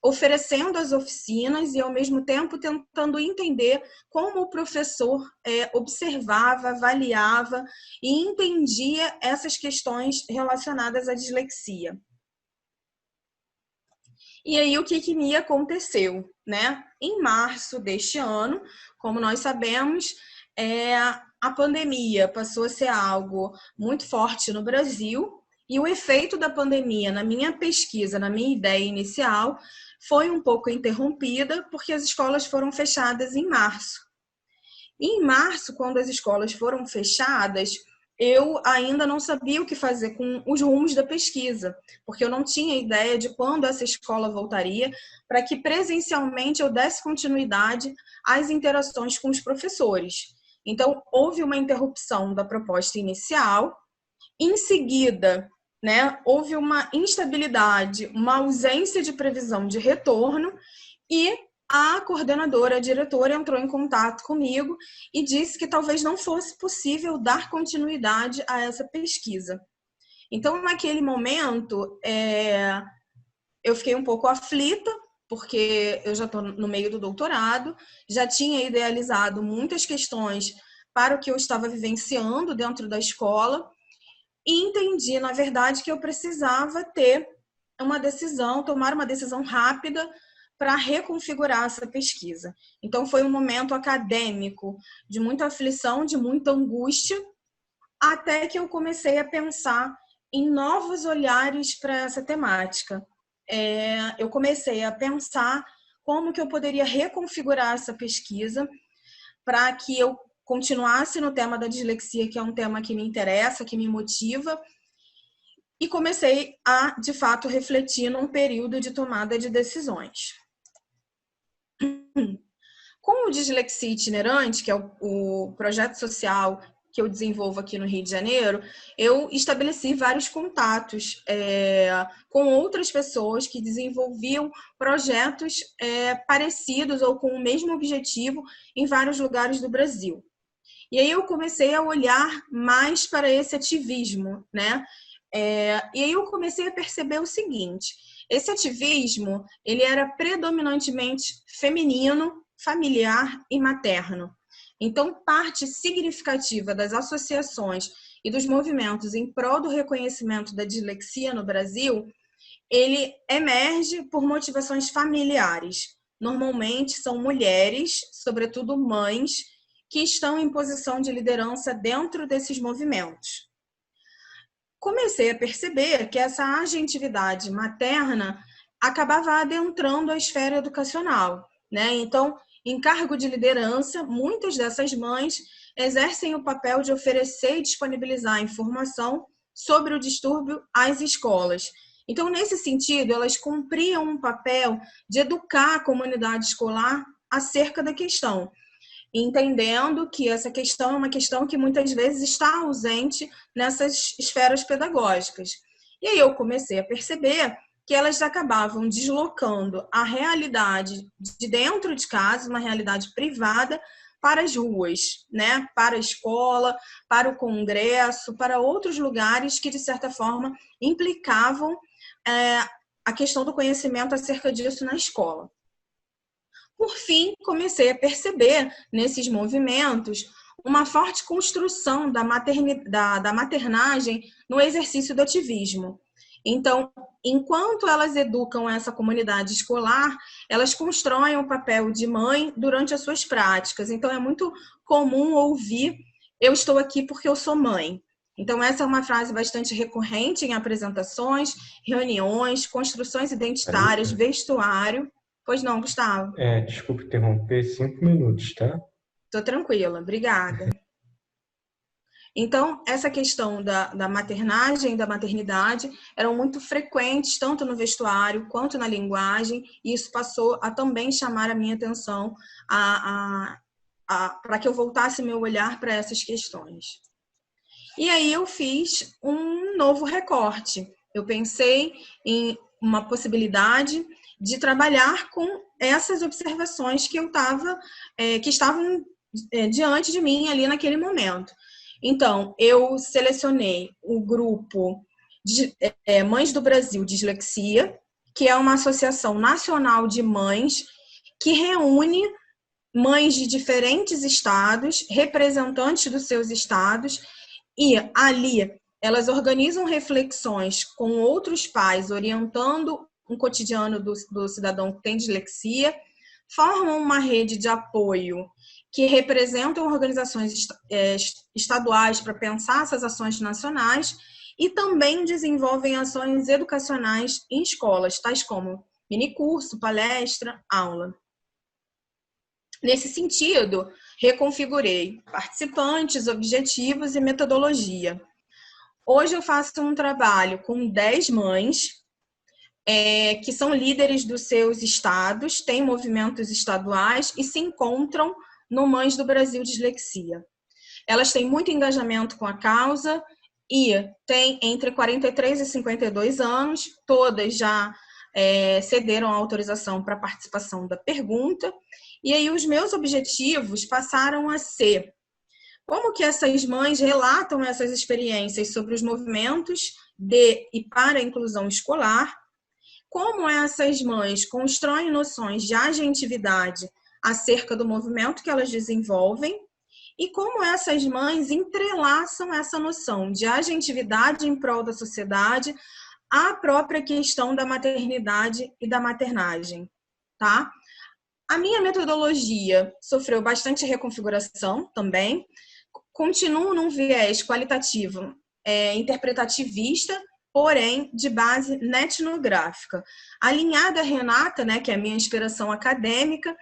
oferecendo as oficinas e, ao mesmo tempo, tentando entender como o professor observava, avaliava e entendia essas questões relacionadas à dislexia. E aí, o que me aconteceu, né? Em março deste ano, como nós sabemos, a pandemia passou a ser algo muito forte no Brasil, e o efeito da pandemia na minha pesquisa, na minha ideia inicial, foi um pouco interrompida, porque as escolas foram fechadas em março. E em março, quando as escolas foram fechadas, eu ainda não sabia o que fazer com os rumos da pesquisa, porque eu não tinha ideia de quando essa escola voltaria, para que presencialmente eu desse continuidade às interações com os professores. Então, houve uma interrupção da proposta inicial, em seguida, né, houve uma instabilidade, uma ausência de previsão de retorno, e a coordenadora, a diretora, entrou em contato comigo e disse que talvez não fosse possível dar continuidade a essa pesquisa. Então, naquele momento, eu fiquei um pouco aflita, porque eu já estou no meio do doutorado, já tinha idealizado muitas questões para o que eu estava vivenciando dentro da escola, e entendi, na verdade, que eu precisava ter uma decisão, tomar uma decisão rápida para reconfigurar essa pesquisa. Então, foi um momento acadêmico de muita aflição, de muita angústia, até que eu comecei a pensar em novos olhares para essa temática. Eu comecei a pensar como que eu poderia reconfigurar essa pesquisa para que eu continuasse no tema da dislexia, que é um tema que me interessa, que me motiva, e comecei a, de fato, refletir num período de tomada de decisões. Com o Dislexia Itinerante, que é o projeto social que eu desenvolvo aqui no Rio de Janeiro, eu estabeleci vários contatos com outras pessoas que desenvolviam projetos parecidos ou com o mesmo objetivo em vários lugares do Brasil. E aí eu comecei a olhar mais para esse ativismo, né? E aí eu comecei a perceber o seguinte: esse ativismo, ele era predominantemente feminino, familiar e materno. Então, parte significativa das associações e dos movimentos em prol do reconhecimento da dislexia no Brasil, ele emerge por motivações familiares. Normalmente são mulheres, sobretudo mães, que estão em posição de liderança dentro desses movimentos. Comecei a perceber que essa agentividade materna acabava adentrando a esfera educacional, né? Então, em cargo de liderança, muitas dessas mães exercem o papel de oferecer e disponibilizar informação sobre o distúrbio às escolas. Então, nesse sentido, elas cumpriam um papel de educar a comunidade escolar acerca da questão, entendendo que essa questão é uma questão que muitas vezes está ausente nessas esferas pedagógicas. E aí eu comecei a perceber que elas acabavam deslocando a realidade de dentro de casa, uma realidade privada, para as ruas, né? Para a escola, para o congresso, para outros lugares que, de certa forma, implicavam a questão do conhecimento acerca disso na escola. Por fim, comecei a perceber nesses movimentos uma forte construção da maternagem no exercício do ativismo. Então, enquanto elas educam essa comunidade escolar, elas constroem o papel de mãe durante as suas práticas. Então, é muito comum ouvir: eu estou aqui porque eu sou mãe. Então, essa é uma frase bastante recorrente em apresentações, reuniões, construções identitárias, vestuário. Pois não, Gustavo? Desculpa interromper, 5 minutos, tá? Estou tranquila, obrigada. Então, essa questão da maternagem e da maternidade eram muito frequentes, tanto no vestuário quanto na linguagem, e isso passou a também chamar a minha atenção para que eu voltasse meu olhar para essas questões. E aí eu fiz um novo recorte. Eu pensei em uma possibilidade de trabalhar com essas observações que estavam diante de mim ali naquele momento. Então, eu selecionei o grupo de Mães do Brasil Dislexia, que é uma associação nacional de mães que reúne mães de diferentes estados, representantes dos seus estados, e ali elas organizam reflexões com outros pais, orientando um cotidiano do cidadão que tem dislexia, formam uma rede de apoio que representam organizações estaduais para pensar essas ações nacionais e também desenvolvem ações educacionais em escolas, tais como minicurso, palestra, aula. Nesse sentido, reconfigurei participantes, objetivos e metodologia. Hoje eu faço um trabalho com 10 mães, que são líderes dos seus estados, têm movimentos estaduais e se encontram no Mães do Brasil Dislexia. Elas têm muito engajamento com a causa e têm entre 43 e 52 anos, todas já cederam a autorização para a participação da pergunta. E aí os meus objetivos passaram a ser como que essas mães relatam essas experiências sobre os movimentos de e para a inclusão escolar, como essas mães constroem noções de agentividade acerca do movimento que elas desenvolvem e como essas mães entrelaçam essa noção de agentividade em prol da sociedade à própria questão da maternidade e da maternagem, tá? A minha metodologia sofreu bastante reconfiguração também, continuo num viés qualitativo, interpretativista, porém de base netnográfica. Alinhada a Renata, né, que é a minha inspiração acadêmica,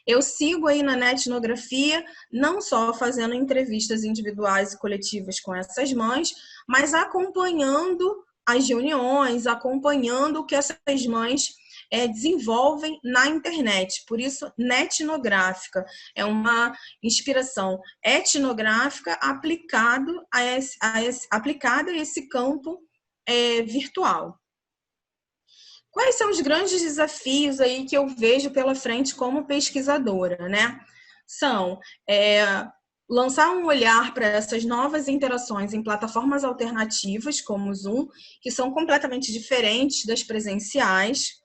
eu sigo aí na netnografia, não só fazendo entrevistas individuais e coletivas com essas mães, mas acompanhando as reuniões, acompanhando o que essas mães desenvolvem na internet. Por isso, netnográfica é uma inspiração etnográfica aplicada a esse campo virtual. Quais são os grandes desafios aí que eu vejo pela frente como pesquisadora, né? São lançar um olhar para essas novas interações em plataformas alternativas, como o Zoom, que são completamente diferentes das presenciais.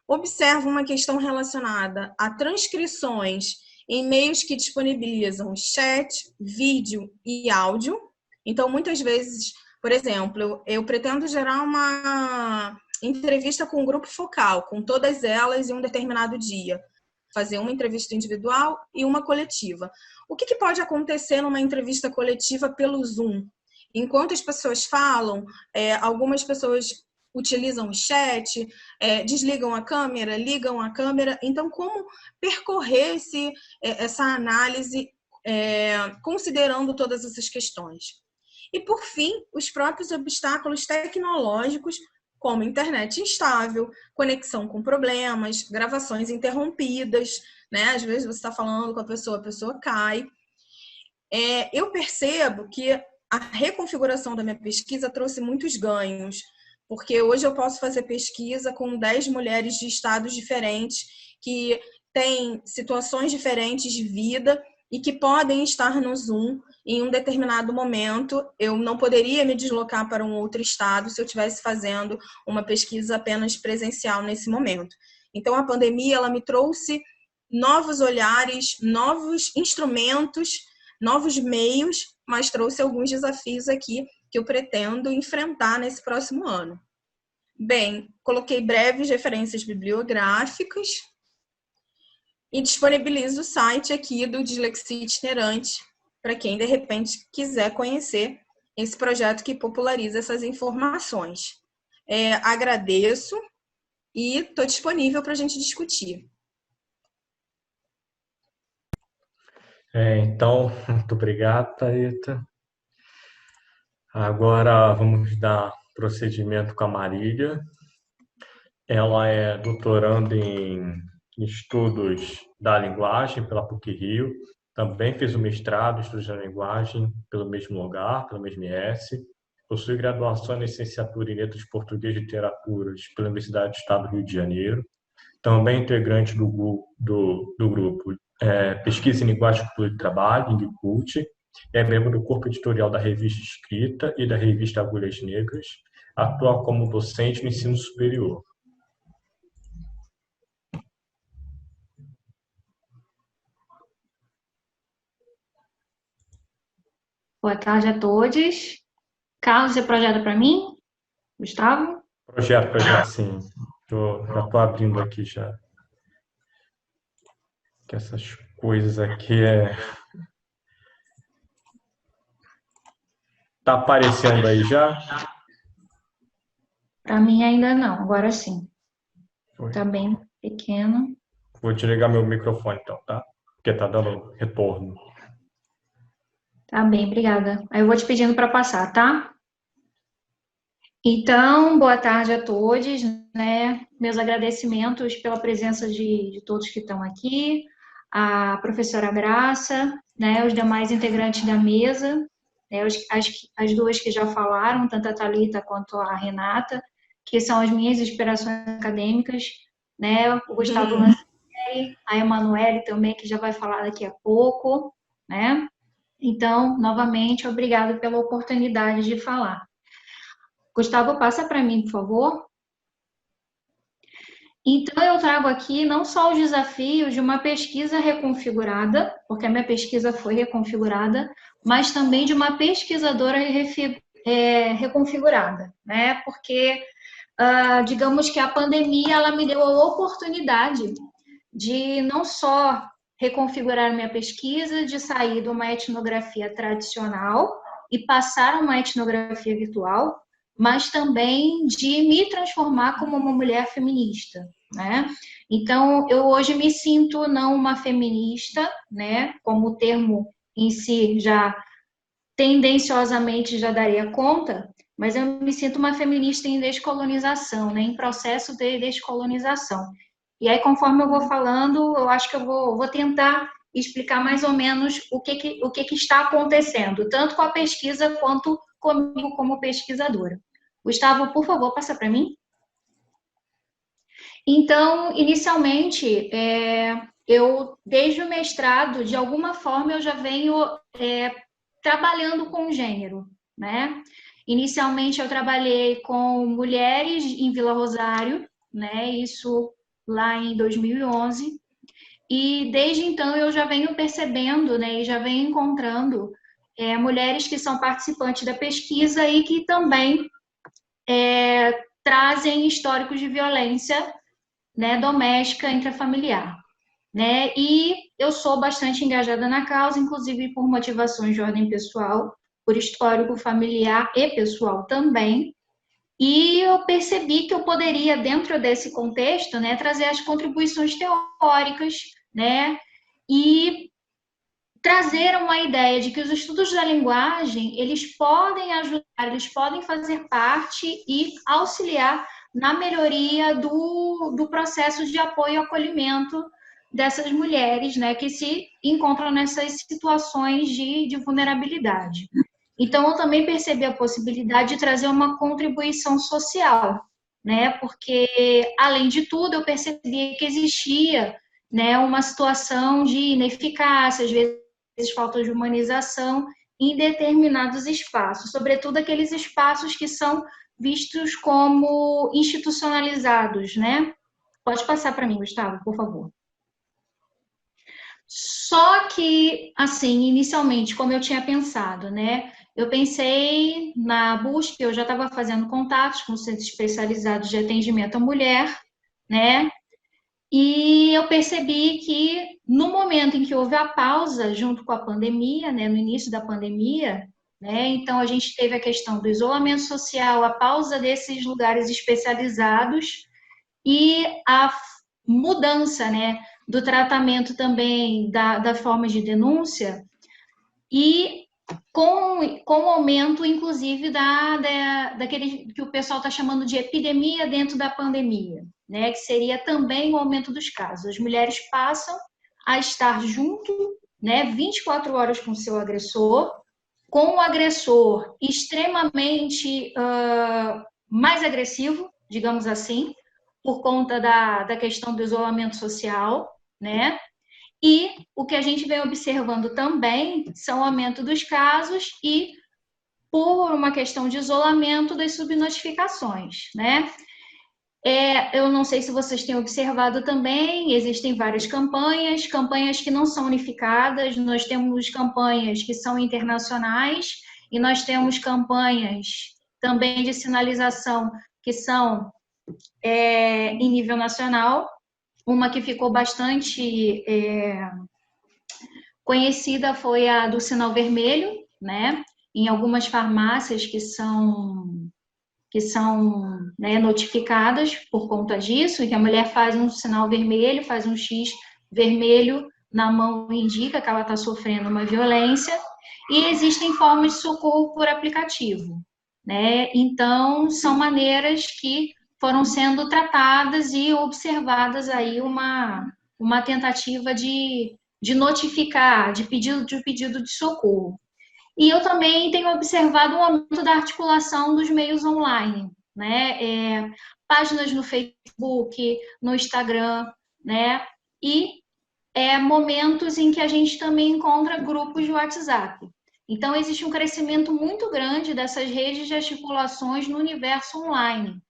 Observo uma questão relacionada a transcrições em meios que disponibilizam chat, vídeo e áudio. Então, muitas vezes, por exemplo, eu pretendo gerar uma entrevista com um grupo focal, com todas elas em um determinado dia. Fazer uma entrevista individual e uma coletiva. O que pode acontecer numa entrevista coletiva pelo Zoom? Enquanto as pessoas falam, algumas pessoas utilizam o chat, desligam a câmera, ligam a câmera. Então, como percorrer essa análise considerando todas essas questões? E, por fim, os próprios obstáculos tecnológicos, como internet instável, conexão com problemas, gravações interrompidas, né? Às vezes você está falando com a pessoa cai. Eu percebo que a reconfiguração da minha pesquisa trouxe muitos ganhos, porque hoje eu posso fazer pesquisa com 10 mulheres de estados diferentes, que têm situações diferentes de vida e que podem estar no Zoom em um determinado momento. Eu não poderia me deslocar para um outro estado se eu estivesse fazendo uma pesquisa apenas presencial nesse momento. Então, a pandemia ela me trouxe novos olhares, novos instrumentos, novos meios, mas trouxe alguns desafios aqui que eu pretendo enfrentar nesse próximo ano. Bem, coloquei breves referências bibliográficas e disponibilizo o site aqui do Dislexia Itinerante para quem, de repente, quiser conhecer esse projeto que populariza essas informações. Agradeço e estou disponível para a gente discutir. Então, muito obrigado, Thaíta. Agora vamos dar procedimento com a Marília. Ela é doutoranda em estudos da linguagem pela PUC-Rio. Também fez o mestrado em estudos da linguagem pelo mesmo lugar, pelo mesmo IS. Possui graduação em licenciatura em letras de português e literaturas pela Universidade do Estado do Rio de Janeiro. Também integrante do grupo Pesquisa em Linguagem, Cultura e Trabalho, Lingcult. É membro do corpo editorial da Revista Escrita e da Revista Agulhas Negras. Atua como docente no ensino superior. Boa tarde a todos. Carlos, você projeta para mim? Gustavo? Projeto, sim. Já estou abrindo aqui já. Que essas coisas aqui Tá aparecendo aí já? Para mim ainda não, agora sim. Foi. Tá bem pequeno. Vou desligar meu microfone então, tá? Porque tá dando retorno. Tá bem, obrigada. Aí eu vou te pedindo para passar, tá? Então, boa tarde a todos, né? Meus agradecimentos pela presença de todos que estão aqui, a professora Graça, né? Os demais integrantes da mesa, né? As duas que já falaram, tanto a Thalita quanto a Renata, que são as minhas inspirações acadêmicas, né? O Gustavo Lancelli, a Emanuele também, que já vai falar daqui a pouco, né? Então, novamente, obrigado pela oportunidade de falar. Gustavo, passa para mim, por favor. Então, eu trago aqui não só os desafios de uma pesquisa reconfigurada, porque a minha pesquisa foi reconfigurada, mas também de uma pesquisadora reconfigurada, né? Porque, digamos que a pandemia, ela me deu a oportunidade de não só reconfigurar minha pesquisa, de sair de uma etnografia tradicional e passar a uma etnografia virtual, mas também de me transformar como uma mulher feminista, né? Então, eu hoje me sinto não uma feminista, né? Como o termo em si já tendenciosamente já daria conta, mas eu me sinto uma feminista em descolonização, né? Em processo de descolonização. E aí, conforme eu vou falando, eu acho que eu vou tentar explicar mais ou menos o que está acontecendo, tanto com a pesquisa quanto comigo como pesquisadora. Gustavo, por favor, passa para mim. Então, inicialmente, eu, desde o mestrado, de alguma forma, eu já venho trabalhando com gênero, né? Inicialmente, eu trabalhei com mulheres em Vila Rosário, né? Isso lá em 2011. E desde então eu já venho percebendo, né, e já venho encontrando mulheres que são participantes da pesquisa e que também trazem históricos de violência, né, doméstica, intrafamiliar. Né? E eu sou bastante engajada na causa, inclusive por motivações de ordem pessoal, por histórico familiar e pessoal também. E eu percebi que eu poderia, dentro desse contexto, né, trazer as contribuições teóricas, né, e trazer uma ideia de que os estudos da linguagem, eles podem ajudar, eles podem fazer parte e auxiliar na melhoria do processo de apoio e acolhimento dessas mulheres, né, que se encontram nessas situações de vulnerabilidade. Então, eu também percebi a possibilidade de trazer uma contribuição social, né? Porque, além de tudo, eu percebi que existia, né, uma situação de ineficácia, às vezes falta de humanização em determinados espaços, sobretudo aqueles espaços que são vistos como institucionalizados, né? Pode passar para mim, Gustavo, por favor. Só que, assim, inicialmente, como eu tinha pensado, né? Eu pensei na busca, eu já estava fazendo contatos com centros especializados de atendimento à mulher, né? E eu percebi que no momento em que houve a pausa junto com a pandemia, né, no início da pandemia, né, então a gente teve a questão do isolamento social, a pausa desses lugares especializados e a mudança, né, do tratamento também da forma de denúncia e com o aumento, inclusive, daquele que o pessoal está chamando de epidemia dentro da pandemia, né? Que seria também o aumento dos casos. As mulheres passam a estar junto, né, 24 horas com o seu agressor, com o agressor extremamente mais agressivo, digamos assim, por conta da questão do isolamento social, né? E o que a gente vem observando também são o aumento dos casos e, por uma questão de isolamento, das subnotificações, né? Eu não sei se vocês têm observado também, existem várias campanhas que não são unificadas, nós temos campanhas que são internacionais e nós temos campanhas também de sinalização que são em nível nacional. Uma que ficou bastante conhecida foi a do sinal vermelho, né? Em algumas farmácias que são né, notificadas por conta disso, e que a mulher faz um sinal vermelho, faz um X vermelho na mão, indica que ela está sofrendo uma violência, e existem formas de socorro por aplicativo, né? Então, são maneiras que foram sendo tratadas e observadas aí uma tentativa de notificar, de pedido de socorro. E eu também tenho observado o aumento da articulação dos meios online, né? Páginas no Facebook, no Instagram, né? E momentos em que a gente também encontra grupos de WhatsApp. Então, existe um crescimento muito grande dessas redes de articulações no universo online,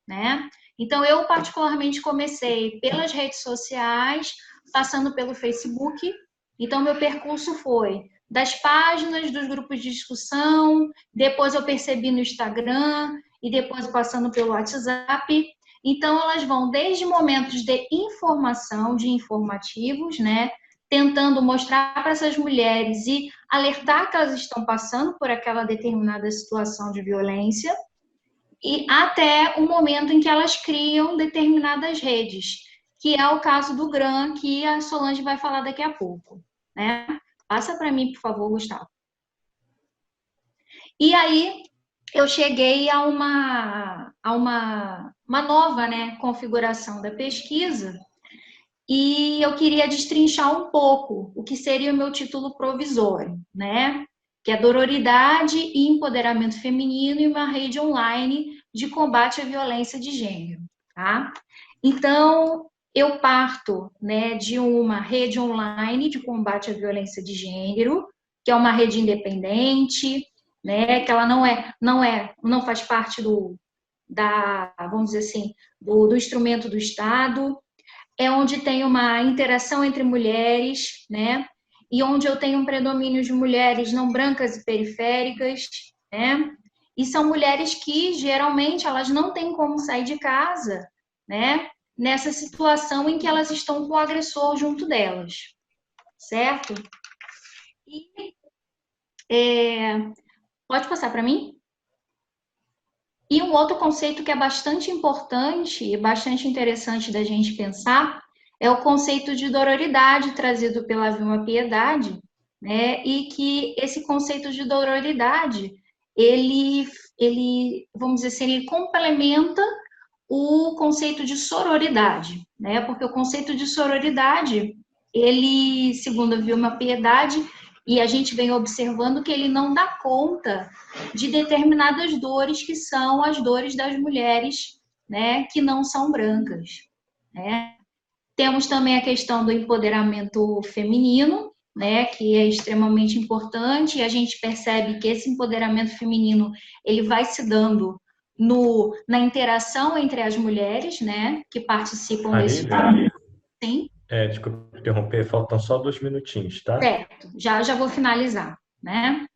né? Então, eu particularmente comecei pelas redes sociais, passando pelo Facebook. Então, meu percurso foi das páginas, dos grupos de discussão, depois eu percebi no Instagram e depois passando pelo WhatsApp. Então, elas vão desde momentos de informação, de informativos, né? Tentando mostrar para essas mulheres e alertar que elas estão passando por aquela determinada situação de violência, e até o momento em que elas criam determinadas redes, que é o caso do GRAM, que a Solange vai falar daqui a pouco, né? Passa para mim, por favor, Gustavo. E aí, eu cheguei a uma nova, né, configuração da pesquisa, e eu queria destrinchar um pouco o que seria o meu título provisório, né? Que é Dororidade e Empoderamento Feminino e uma rede online de combate à violência de gênero, tá? Então, eu parto, né, de uma rede online de combate à violência de gênero, que é uma rede independente, né, que ela não faz parte vamos dizer assim, do instrumento do Estado, é onde tem uma interação entre mulheres, né, e onde eu tenho um predomínio de mulheres não brancas e periféricas, né, e são mulheres que, geralmente, elas não têm como sair de casa, né, nessa situação em que elas estão com o agressor junto delas, certo? E, pode passar para mim? E um outro conceito que é bastante importante e bastante interessante da gente pensar é o conceito de dororidade trazido pela Vilma Piedade, né? E que esse conceito de dororidade, ele vamos dizer assim, ele complementa o conceito de sororidade, né? Porque o conceito de sororidade, ele, segundo a Vilma Piedade, e a gente vem observando que ele não dá conta de determinadas dores que são as dores das mulheres, né, que não são brancas, né? Temos também a questão do empoderamento feminino, né, que é extremamente importante, e a gente percebe que esse empoderamento feminino, ele vai se dando na interação entre as mulheres, né, que participam desse... Sim? Desculpa interromper, faltam só 2 minutinhos, tá? Certo, já vou finalizar, né?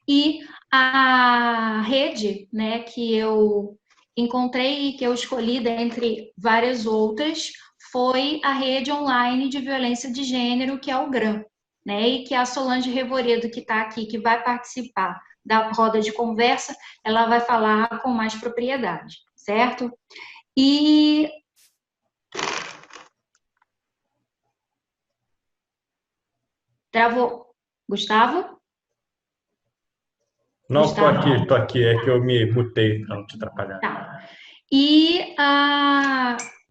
E a rede, né, que eu encontrei e que eu escolhi dentre várias outras foi a rede online de violência de gênero, que é o GRAM, né? E que a Solange Revoredo, que está aqui, que vai participar da roda de conversa, ela vai falar com mais propriedade, certo? E travou. Gustavo? Não, estou aqui, é que eu me mutei para não te atrapalhar. Tá. E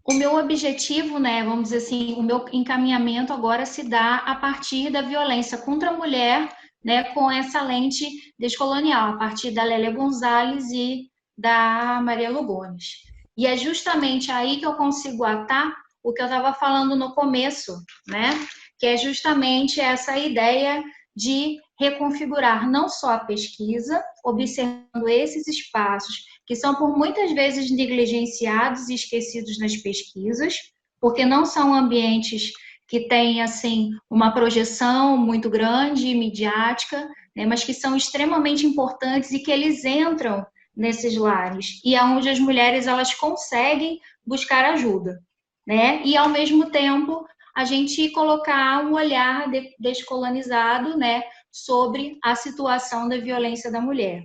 o meu objetivo, né, vamos dizer assim, o meu encaminhamento agora se dá a partir da violência contra a mulher, né, com essa lente descolonial, a partir da Lélia Gonzalez e da Maria Lugones. E é justamente aí que eu consigo atar o que eu estava falando no começo, né, que é justamente essa ideia de reconfigurar não só a pesquisa, observando esses espaços que são por muitas vezes negligenciados e esquecidos nas pesquisas, porque não são ambientes que têm assim uma projeção muito grande e midiática, né, mas que são extremamente importantes e que eles entram nesses lares e aonde as mulheres elas conseguem buscar ajuda, né? E ao mesmo tempo a gente colocar um olhar descolonizado, né, sobre a situação da violência da mulher,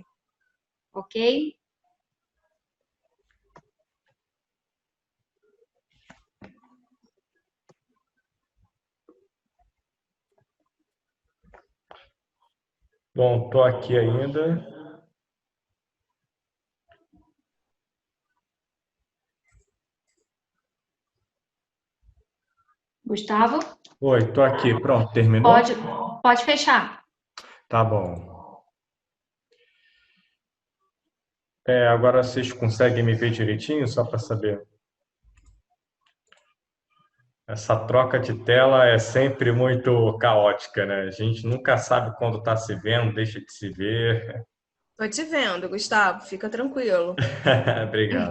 ok? Bom, estou aqui ainda. Gustavo? Oi, estou aqui. Pronto, terminou? Pode fechar. Tá bom. Agora vocês conseguem me ver direitinho, só para saber? Essa troca de tela é sempre muito caótica, né? A gente nunca sabe quando está se vendo, deixa de se ver. Tô te vendo, Gustavo, fica tranquilo. Obrigado.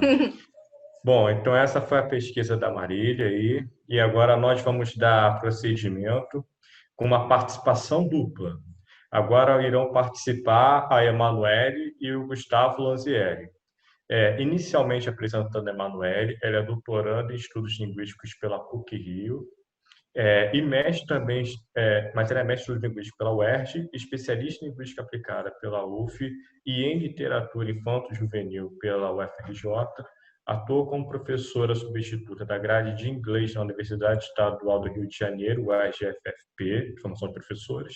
Bom, então essa foi a pesquisa da Marília aí, e agora nós vamos dar procedimento com uma participação dupla. Agora irão participar a Emanuele e o Gustavo Lanzieri. Inicialmente apresentando a Emanuele, ela é doutoranda em estudos linguísticos pela PUC-Rio, e mestre também, mas ela é mestre em linguística pela UERJ, especialista em linguística aplicada pela UF e em literatura infanto-juvenil pela UFRJ. Atua como professora substituta da grade de inglês na Universidade Estadual do Rio de Janeiro, UERJ-FFP, Formação de Professores.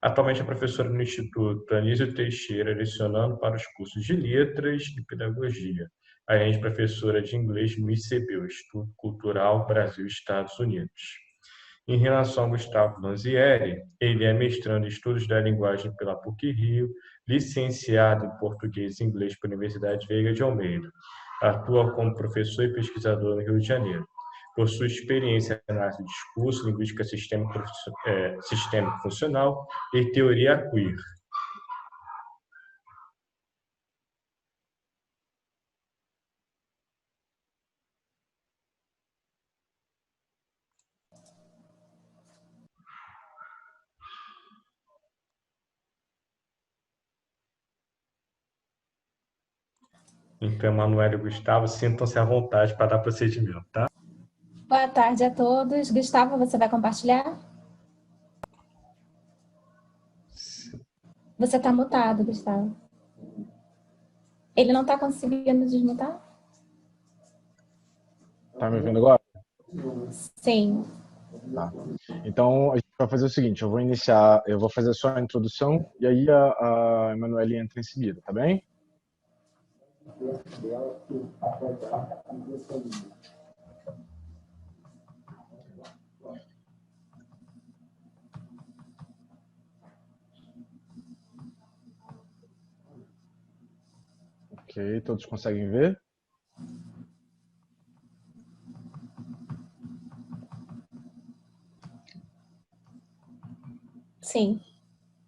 Atualmente é professora no Instituto Anísio Teixeira, lecionando para os cursos de Letras e Pedagogia. Além de professora de inglês no ICB, o Instituto Cultural Brasil Estados Unidos. Em relação ao Gustavo Lanzieri, ele é mestrando em Estudos da Linguagem pela PUC-Rio, licenciado em Português e Inglês pela Universidade Veiga de Almeida. Atua como professor e pesquisador no Rio de Janeiro. Possui experiência na área de discurso, linguística sistêmica funcional e teoria queer. Então, Emanuele e Gustavo, sintam-se à vontade para dar procedimento, tá? Boa tarde a todos. Gustavo, você vai compartilhar? Você está mutado, Gustavo. Ele não está conseguindo desmutar? Tá me ouvindo agora? Sim. Tá. Então, a gente vai fazer o seguinte, eu vou fazer só a introdução e aí a Emanuele entra em seguida, tá bem? Ok, todos conseguem ver? Sim.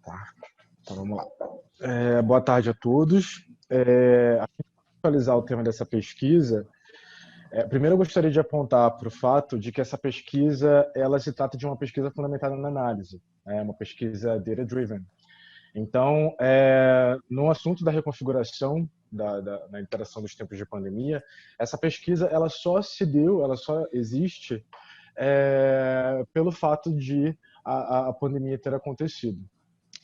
Tá, então vamos lá. Boa tarde a todos. A gente vai atualizar o tema dessa pesquisa. Primeiro eu gostaria de apontar para o fato de que essa pesquisa, ela se trata de uma pesquisa fundamentada na análise, uma pesquisa data-driven. Então, no assunto da reconfiguração da interação dos tempos de pandemia, essa pesquisa ela só existe pelo fato de a pandemia ter acontecido.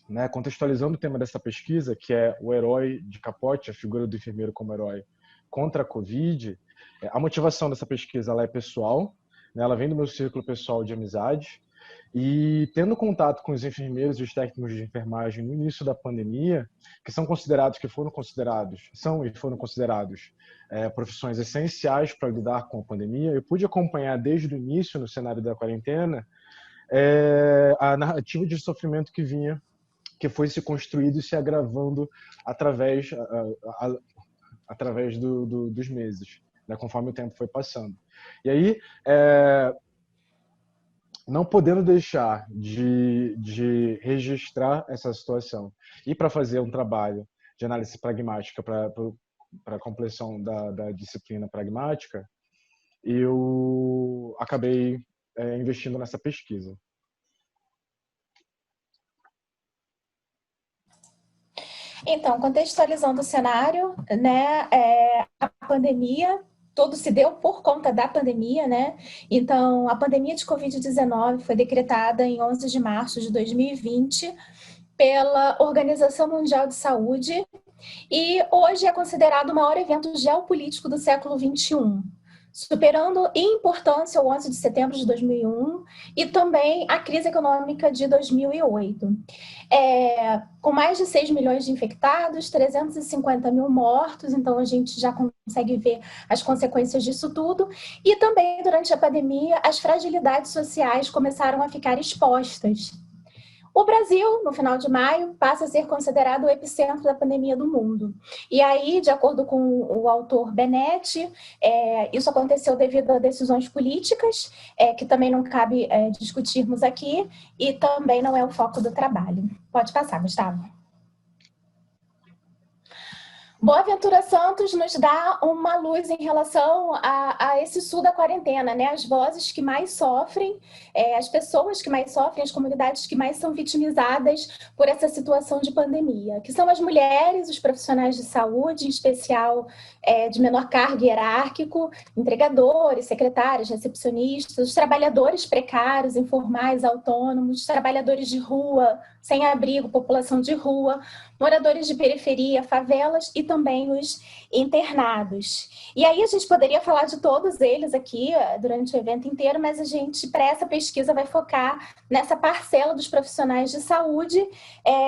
Né? Contextualizando o tema dessa pesquisa, que é o herói de Capote, a figura do enfermeiro como herói contra a Covid, a motivação dessa pesquisa ela é pessoal, né? Ela vem do meu círculo pessoal de amizade, e tendo contato com os enfermeiros e os técnicos de enfermagem no início da pandemia, que foram considerados profissões essenciais para lidar com a pandemia, eu pude acompanhar desde o início, no cenário da quarentena, a narrativa de sofrimento que foi se construído e se agravando através dos meses, né, conforme o tempo foi passando. E aí, não podendo deixar de registrar essa situação e para fazer um trabalho de análise pragmática para a compleção da disciplina pragmática, eu acabei investindo nessa pesquisa. Então, contextualizando o cenário, né, a pandemia, tudo se deu por conta da pandemia, né? Então, a pandemia de Covid-19 foi decretada em 11 de março de 2020 pela Organização Mundial de Saúde e hoje é considerado o maior evento geopolítico do século XXI, superando em importância o 11 de setembro de 2001 e também a crise econômica de 2008. Com mais de 6 milhões de infectados, 350 mil mortos, então a gente já consegue ver as consequências disso tudo. E também, durante a pandemia, as fragilidades sociais começaram a ficar expostas. O Brasil, no final de maio, passa a ser considerado o epicentro da pandemia do mundo. E aí, de acordo com o autor Benetti, isso aconteceu devido a decisões políticas, que também não cabe discutirmos aqui, e também não é o foco do trabalho. Pode passar, Gustavo. Boaventura Santos nos dá uma luz em relação a esse sul da quarentena, né? As vozes que mais sofrem, as pessoas que mais sofrem, as comunidades que mais são vitimizadas por essa situação de pandemia, que são as mulheres, os profissionais de saúde, em especial de menor cargo hierárquico, entregadores, secretários, recepcionistas, os trabalhadores precários, informais, autônomos, trabalhadores de rua, sem abrigo, população de rua, moradores de periferia, favelas e também os internados. E aí a gente poderia falar de todos eles aqui durante o evento inteiro, mas a gente, para essa pesquisa, vai focar nessa parcela dos profissionais de saúde,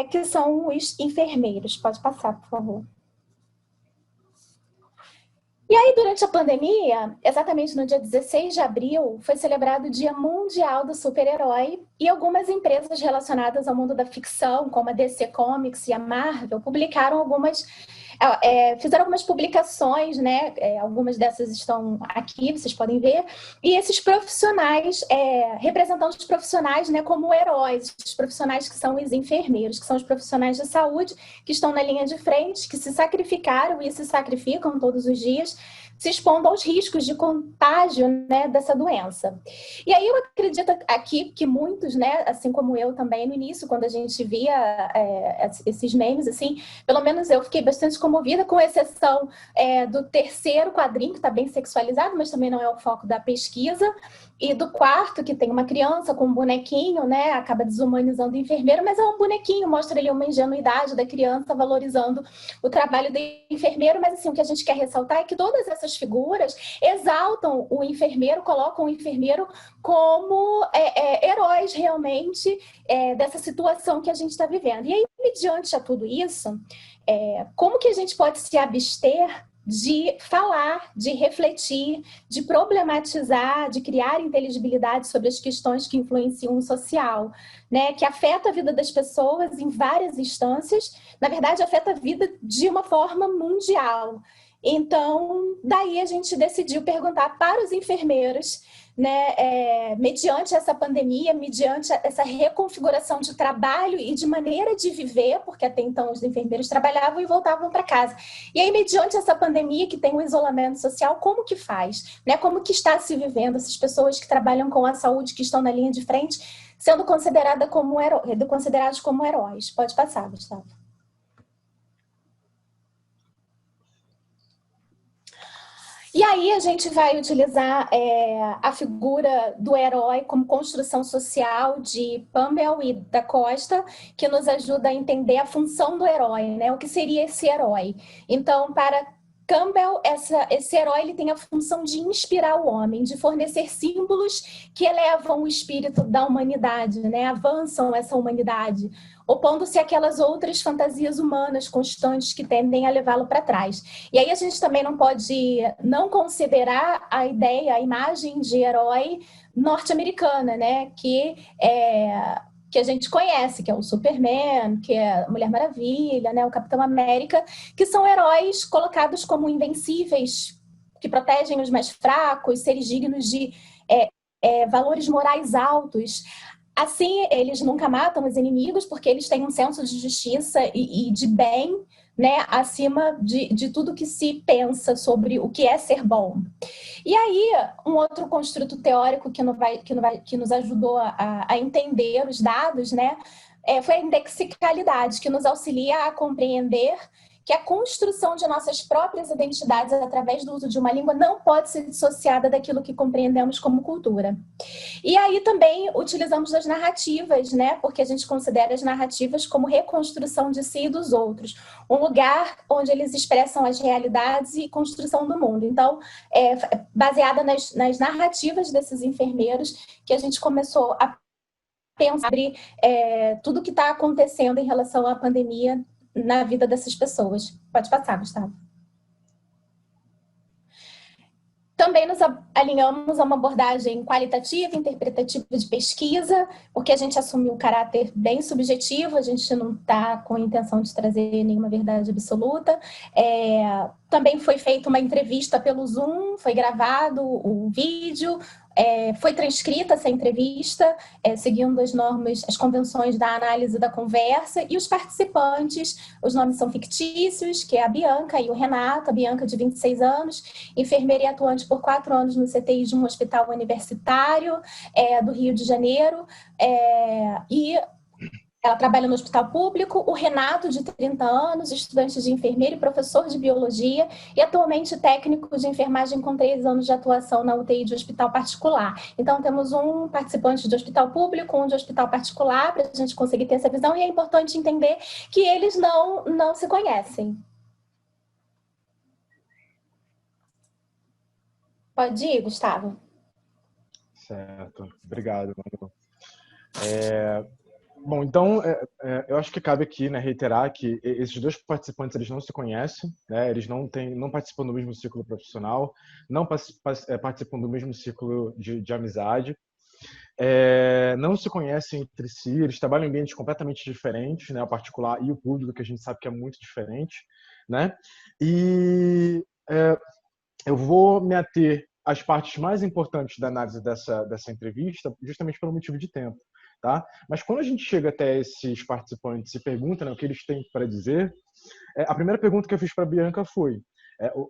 que são os enfermeiros. Pode passar, por favor. E aí, durante a pandemia, exatamente no dia 16 de abril, foi celebrado o Dia Mundial do Super-Herói e algumas empresas relacionadas ao mundo da ficção, como a DC Comics e a Marvel, fizeram algumas publicações, né? Algumas dessas estão aqui, vocês podem ver, e esses profissionais, representando os profissionais, né, como heróis, os profissionais que são os enfermeiros, que são os profissionais de saúde, que estão na linha de frente, que se sacrificaram e se sacrificam todos os dias, se expondo aos riscos de contágio, né, dessa doença. E aí eu acredito aqui que muitos, né, assim como eu também no início, quando a gente via esses memes, assim, pelo menos eu fiquei bastante comovida, com exceção do terceiro quadrinho, que está bem sexualizado, mas também não é o foco da pesquisa, e do quarto, que tem uma criança com um bonequinho, né, acaba desumanizando o enfermeiro, mas é um bonequinho, mostra ali uma ingenuidade da criança, valorizando o trabalho do enfermeiro, mas assim, o que a gente quer ressaltar é que todas essas figuras exaltam o enfermeiro, colocam o enfermeiro como heróis realmente dessa situação que a gente está vivendo. E aí, mediante a tudo isso, como que a gente pode se abster de falar, de refletir, de problematizar, de criar inteligibilidade sobre as questões que influenciam o social, né? Que afeta a vida das pessoas em várias instâncias, na verdade afeta a vida de uma forma mundial. Então, daí a gente decidiu perguntar para os enfermeiros, né, mediante essa pandemia, mediante essa reconfiguração de trabalho e de maneira de viver, porque até então os enfermeiros trabalhavam e voltavam para casa. E aí, mediante essa pandemia que tem o isolamento social, como que faz? Né? Como que está se vivendo essas pessoas que trabalham com a saúde, que estão na linha de frente, sendo consideradas como heróis? Pode passar, Gustavo. E aí a gente vai utilizar a figura do herói como construção social de Campbell e da Costa, que nos ajuda a entender a função do herói, né? O que seria esse herói? Então, para Campbell, esse herói ele tem a função de inspirar o homem, de fornecer símbolos que elevam o espírito da humanidade, né? Avançam essa humanidade, opondo-se àquelas outras fantasias humanas constantes que tendem a levá-lo para trás. E aí a gente também não pode não considerar a ideia, a imagem de herói norte-americana, né? Que a gente conhece, que é o Superman, que é a Mulher Maravilha, né? O Capitão América, que são heróis colocados como invencíveis, que protegem os mais fracos, seres dignos de valores morais altos. Assim, eles nunca matam os inimigos, porque eles têm um senso de justiça e de bem, né, acima de tudo que se pensa sobre o que é ser bom. E aí, um outro construto teórico que nos ajudou a entender os dados, né, foi a indexicalidade, que nos auxilia a compreender que a construção de nossas próprias identidades através do uso de uma língua não pode ser dissociada daquilo que compreendemos como cultura. E aí também utilizamos as narrativas, né? Porque a gente considera as narrativas como reconstrução de si e dos outros, um lugar onde eles expressam as realidades e construção do mundo. Então, baseada nas narrativas desses enfermeiros, que a gente começou a pensar sobre tudo que está acontecendo em relação à pandemia na vida dessas pessoas. Pode passar, Gustavo. Também nos alinhamos a uma abordagem qualitativa, interpretativa de pesquisa, porque a gente assumiu um caráter bem subjetivo, a gente não está com a intenção de trazer nenhuma verdade absoluta. Também foi feita uma entrevista pelo Zoom, foi gravado o vídeo, foi transcrita essa entrevista, seguindo as normas, as convenções da análise da conversa, e os participantes, os nomes são fictícios, que é a Bianca e o Renato, a Bianca de 26 anos, enfermeira e atuante por 4 anos no CTI de um hospital universitário do Rio de Janeiro, e ela trabalha no hospital público. O Renato, de 30 anos, estudante de enfermeiro e professor de biologia, e atualmente técnico de enfermagem com 3 anos de atuação na UTI de hospital particular. Então, temos um participante de hospital público, um de hospital particular, para a gente conseguir ter essa visão, e é importante entender que eles não se conhecem. Pode ir, Gustavo? Certo. Obrigado, Manu. Bom, então, eu acho que cabe aqui, né, reiterar que esses dois participantes, eles não se conhecem, né, eles não participam do mesmo ciclo profissional, não participam do mesmo ciclo de amizade, não se conhecem entre si, eles trabalham em ambientes completamente diferentes, né, o particular e o público, que a gente sabe que é muito diferente, né, e eu vou me ater às partes mais importantes da análise dessa entrevista, justamente pelo motivo de tempo. Tá? Mas quando a gente chega até esses participantes e pergunta, né, o que eles têm para dizer, a primeira pergunta que eu fiz para a Bianca foi: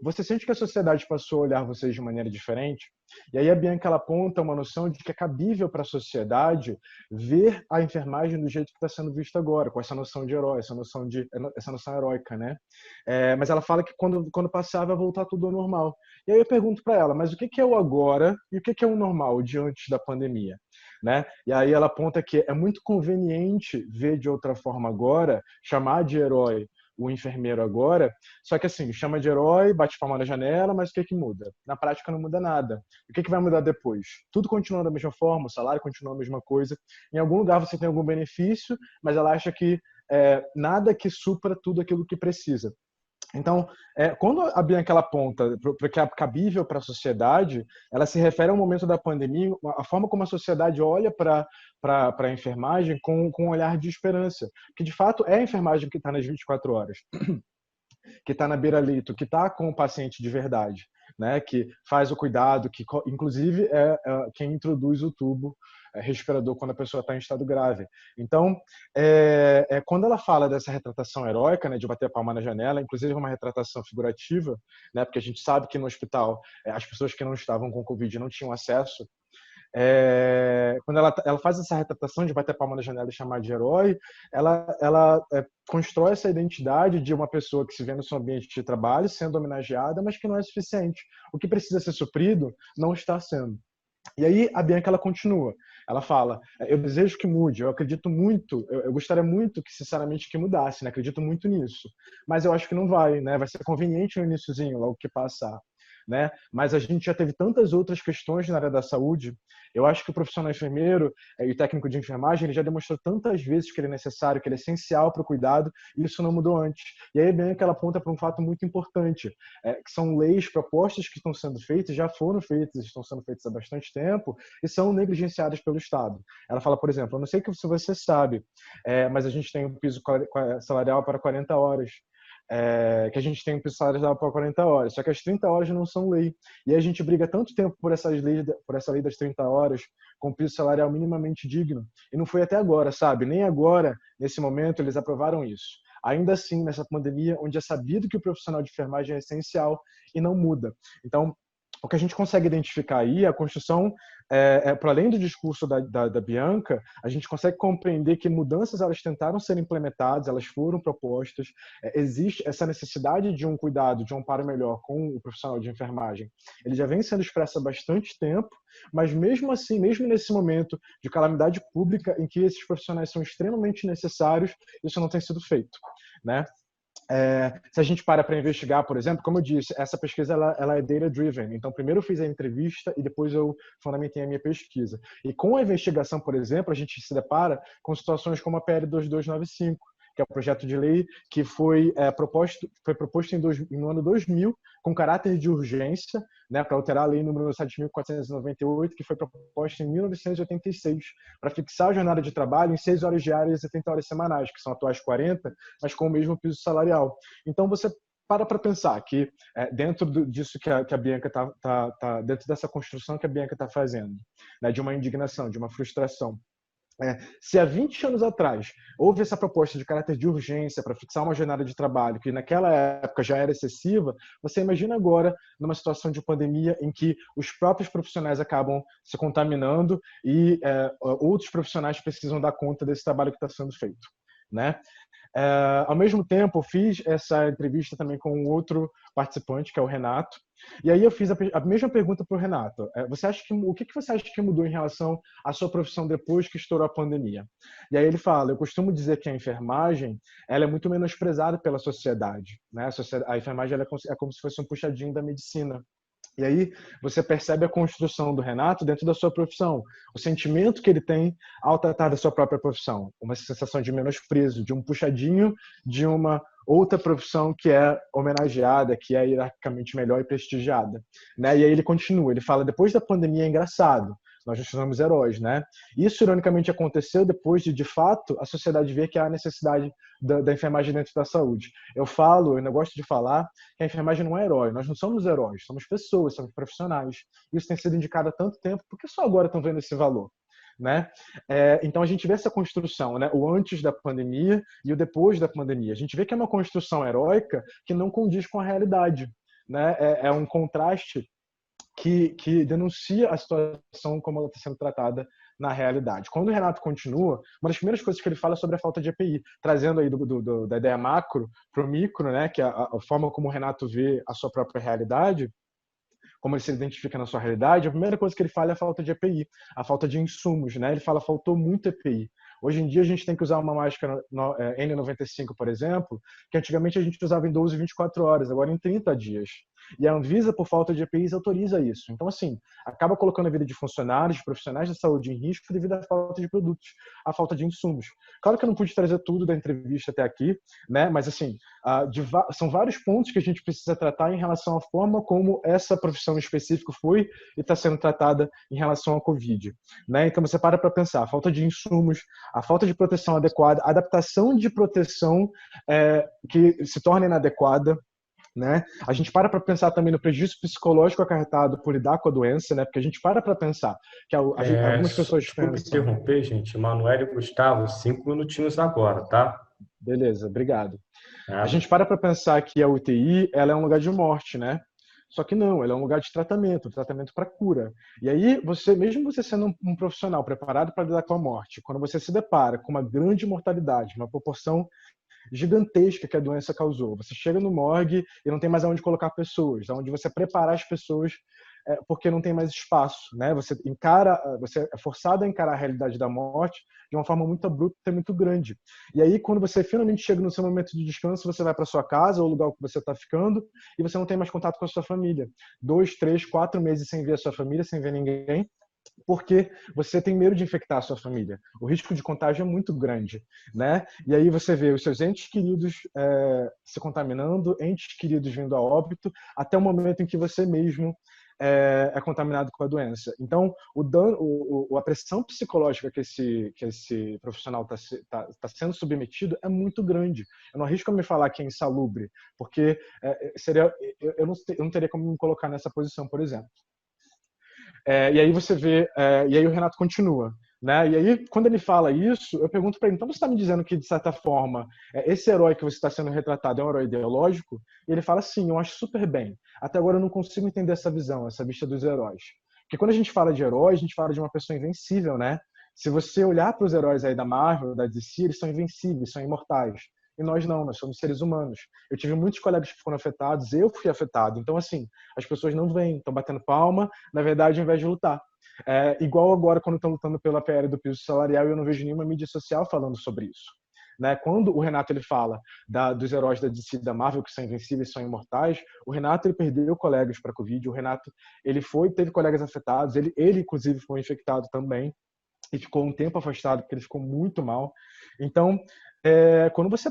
você sente que a sociedade passou a olhar vocês de maneira diferente? E aí a Bianca, ela aponta uma noção de que é cabível para a sociedade ver a enfermagem do jeito que está sendo vista agora, com essa noção de herói, essa noção heróica, né? Mas ela fala que quando passar vai voltar tudo ao normal. E aí eu pergunto para ela: mas o que é o agora e o que é o normal diante da pandemia? Né? E aí ela aponta que é muito conveniente ver de outra forma agora, chamar de herói o enfermeiro agora, só que assim, chama de herói, bate palma na janela, mas o que muda? Na prática não muda nada. O que vai mudar depois? Tudo continua da mesma forma, o salário continua a mesma coisa, em algum lugar você tem algum benefício, mas ela acha que nada que supra tudo aquilo que precisa. Então, quando a Bianca ela aponta para que é cabível para a sociedade, ela se refere ao momento da pandemia, a forma como a sociedade olha para a enfermagem com um olhar de esperança, que de fato é a enfermagem que está nas 24 horas, que está na beira-leito, que está com o paciente de verdade, né? Que faz o cuidado, que inclusive é quem introduz o tubo respirador quando a pessoa está em estado grave. Então, quando ela fala dessa retratação heróica, né, de bater a palma na janela, inclusive uma retratação figurativa, né, porque a gente sabe que no hospital as pessoas que não estavam com Covid não tinham acesso. Quando ela faz essa retratação de bater a palma na janela e chamar de herói, ela constrói essa identidade de uma pessoa que se vê no seu ambiente de trabalho sendo homenageada, mas que não é suficiente. O que precisa ser suprido não está sendo. E aí a Bianca ela continua, ela fala: eu desejo que mude, eu acredito muito, eu gostaria muito que sinceramente que mudasse, né? Acredito muito nisso, mas eu acho que não vai, né? Vai ser conveniente no iniciozinho, logo que passar, né? Mas a gente já teve tantas outras questões na área da saúde. Eu acho que o profissional enfermeiro e o técnico de enfermagem ele já demonstrou tantas vezes que ele é necessário, que ele é essencial para o cuidado, e isso não mudou antes. E aí a Bianca ela aponta para um fato muito importante, que são leis, propostas que estão sendo feitas, já foram feitas, estão sendo feitas há bastante tempo e são negligenciadas pelo Estado. Ela fala, por exemplo, eu não sei se você sabe, mas a gente tem um piso salarial para 40 horas. que a gente tem um piso salarial para 40 horas, só que as 30 horas não são lei. E aí a gente briga tanto tempo por essa lei das 30 horas, com piso salarial minimamente digno, e não foi até agora, sabe? Nem agora, nesse momento, eles aprovaram isso. Ainda assim, nessa pandemia, onde é sabido que o profissional de enfermagem é essencial e não muda. Então, o que a gente consegue identificar aí, a construção, para além do discurso da Bianca, a gente consegue compreender que mudanças elas tentaram ser implementadas, elas foram propostas, existe essa necessidade de um cuidado, de um amparo melhor com o profissional de enfermagem. Ele já vem sendo expresso há bastante tempo, mas mesmo assim, mesmo nesse momento de calamidade pública em que esses profissionais são extremamente necessários, isso não tem sido feito, né? Se a gente para investigar, por exemplo, como eu disse, essa pesquisa ela é data-driven. Então, primeiro eu fiz a entrevista e depois eu fundamentei a minha pesquisa. E com a investigação, por exemplo, a gente se depara com situações como a PL 2295, que é o projeto de lei que foi proposto no ano 2000, com caráter de urgência, né, para alterar a lei número 7.498, que foi proposta em 1986, para fixar a jornada de trabalho em 6 horas diárias e 70 horas semanais, que são atuais 40, mas com o mesmo piso salarial. Então, você para pensar que dentro disso que a Bianca tá dentro dessa construção que a Bianca está fazendo, né, de uma indignação, de uma frustração, se há 20 anos atrás houve essa proposta de caráter de urgência para fixar uma jornada de trabalho que naquela época já era excessiva, você imagina agora numa situação de pandemia em que os próprios profissionais acabam se contaminando e outros profissionais precisam dar conta desse trabalho que está sendo feito, né? Ao mesmo tempo, eu fiz essa entrevista também com um outro participante, que é o Renato, e aí eu fiz a mesma pergunta para o Renato. O que você acha que mudou em relação à sua profissão depois que estourou a pandemia? E aí ele fala, eu costumo dizer que a enfermagem ela é muito menosprezada pela sociedade, né? A enfermagem ela é como se fosse um puxadinho da medicina. E aí você percebe a construção do Renato dentro da sua profissão, o sentimento que ele tem ao tratar da sua própria profissão, uma sensação de menosprezo, de um puxadinho de uma outra profissão que é homenageada, que é hierarquicamente melhor e prestigiada, né? E aí ele continua, ele fala, depois da pandemia é engraçado, nós nos tornamos heróis, né? Isso, ironicamente, aconteceu depois de fato, a sociedade ver que há necessidade da enfermagem dentro da saúde. Eu ainda gosto de falar que a enfermagem não é herói. Nós não somos heróis, somos pessoas, somos profissionais. Isso tem sido indicado há tanto tempo, por que só agora estão vendo esse valor? Né? Então a gente vê essa construção, né? O antes da pandemia e o depois da pandemia. A gente vê que é uma construção heróica que não condiz com a realidade, né? É um contraste que denuncia a situação como ela está sendo tratada na realidade. Quando o Renato continua, uma das primeiras coisas que ele fala é sobre a falta de EPI, trazendo aí da ideia macro para o micro, né? Que é a forma como o Renato vê a sua própria realidade, como ele se identifica na sua realidade, a primeira coisa que ele fala é a falta de EPI, a falta de insumos, né? Ele fala, faltou muito EPI. Hoje em dia a gente tem que usar uma máscara N95, por exemplo, que antigamente a gente usava em 12, 24 horas, agora em 30 dias. E a Anvisa, por falta de EPIs, autoriza isso. Então, assim, acaba colocando a vida de funcionários, de profissionais da saúde em risco devido à falta de produtos, à falta de insumos. Claro que eu não pude trazer tudo da entrevista até aqui, né? Mas, assim, são vários pontos que a gente precisa tratar em relação à forma como essa profissão específica foi e está sendo tratada em relação à Covid, né? Então, você para pensar, a falta de insumos, a falta de proteção adequada, a adaptação de proteção que se torna inadequada, né? A gente para pensar também no prejuízo psicológico acarretado por lidar com a doença, né? Porque a gente para pensar que algumas pessoas desculpa pensam... interromper, gente. Manuel e Gustavo, 5 minutinhos agora, tá? Beleza, obrigado. Nada. A gente para pensar que a UTI ela é um lugar de morte, né? Só que não, ela é um lugar de tratamento para cura. E aí, mesmo você sendo um profissional preparado para lidar com a morte, quando você se depara com uma grande mortalidade, uma proporção gigantesca que a doença causou, você chega no morgue e não tem mais aonde colocar pessoas, aonde você preparar as pessoas porque não tem mais espaço, né? Você é forçado a encarar a realidade da morte de uma forma muito abrupta e muito grande. E aí, quando você finalmente chega no seu momento de descanso, você vai para sua casa ou o lugar que você está ficando e você não tem mais contato com a sua família. 2, 3, 4 meses sem ver a sua família, sem ver ninguém, porque você tem medo de infectar a sua família. O risco de contágio é muito grande, né? E aí você vê os seus entes queridos se contaminando, entes queridos vindo a óbito, até o momento em que você mesmo é contaminado com a doença. Então, o dano, a pressão psicológica que esse profissional está sendo submetido é muito grande. Eu não arrisco a me falar que é insalubre, porque eu não teria como me colocar nessa posição, por exemplo. E aí você vê, e aí o Renato continua, né? E aí, quando ele fala isso, eu pergunto para ele, então você está me dizendo que, de certa forma, esse herói que você está sendo retratado é um herói ideológico? E ele fala, sim, eu acho super bem. Até agora eu não consigo entender essa visão, essa vista dos heróis. Porque quando a gente fala de herói, a gente fala de uma pessoa invencível, né? Se você olhar para os heróis aí da Marvel, da DC, eles são invencíveis, são imortais. E nós não, nós somos seres humanos. Eu tive muitos colegas que foram afetados, eu fui afetado. Então, assim, as pessoas não vêm, estão batendo palma, na verdade, ao invés de lutar. Igual agora, quando estão lutando pela PL do piso salarial, eu não vejo nenhuma mídia social falando sobre isso. Né? Quando o Renato ele fala dos heróis da DC e da Marvel, que são invencíveis, são imortais, o Renato ele perdeu colegas para a Covid, o Renato ele teve colegas afetados, ele inclusive foi infectado também, e ficou um tempo afastado, porque ele ficou muito mal. Então, quando você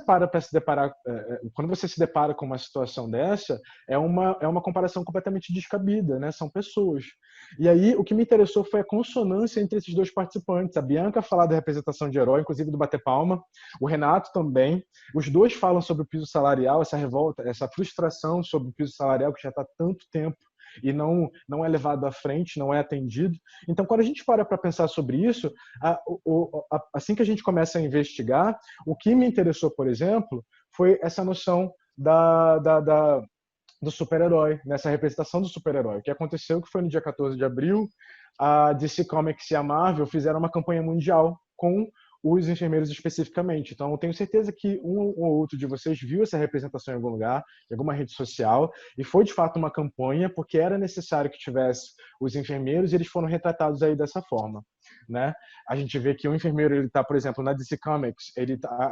quando você se depara com uma situação dessa, é uma comparação completamente descabida, né? São pessoas. E aí, o que me interessou foi a consonância entre esses dois participantes. A Bianca falar da representação de herói, inclusive do bater palma, o Renato também. Os dois falam sobre o piso salarial, essa revolta, essa frustração sobre o piso salarial que já está há tanto tempo e não é levado à frente, não é atendido. Então, quando a gente para pensar sobre isso, assim que a gente começa a investigar, o que me interessou, por exemplo, foi essa noção do super-herói, nessa representação do super-herói. O que aconteceu que foi no dia 14 de abril, a DC Comics e a Marvel fizeram uma campanha mundial com os enfermeiros especificamente. Então, eu tenho certeza que um ou outro de vocês viu essa representação em algum lugar, em alguma rede social, e foi de fato uma campanha, porque era necessário que tivesse os enfermeiros e eles foram retratados aí dessa forma. Né? A gente vê que o enfermeiro, ele está, por exemplo, na DC Comics,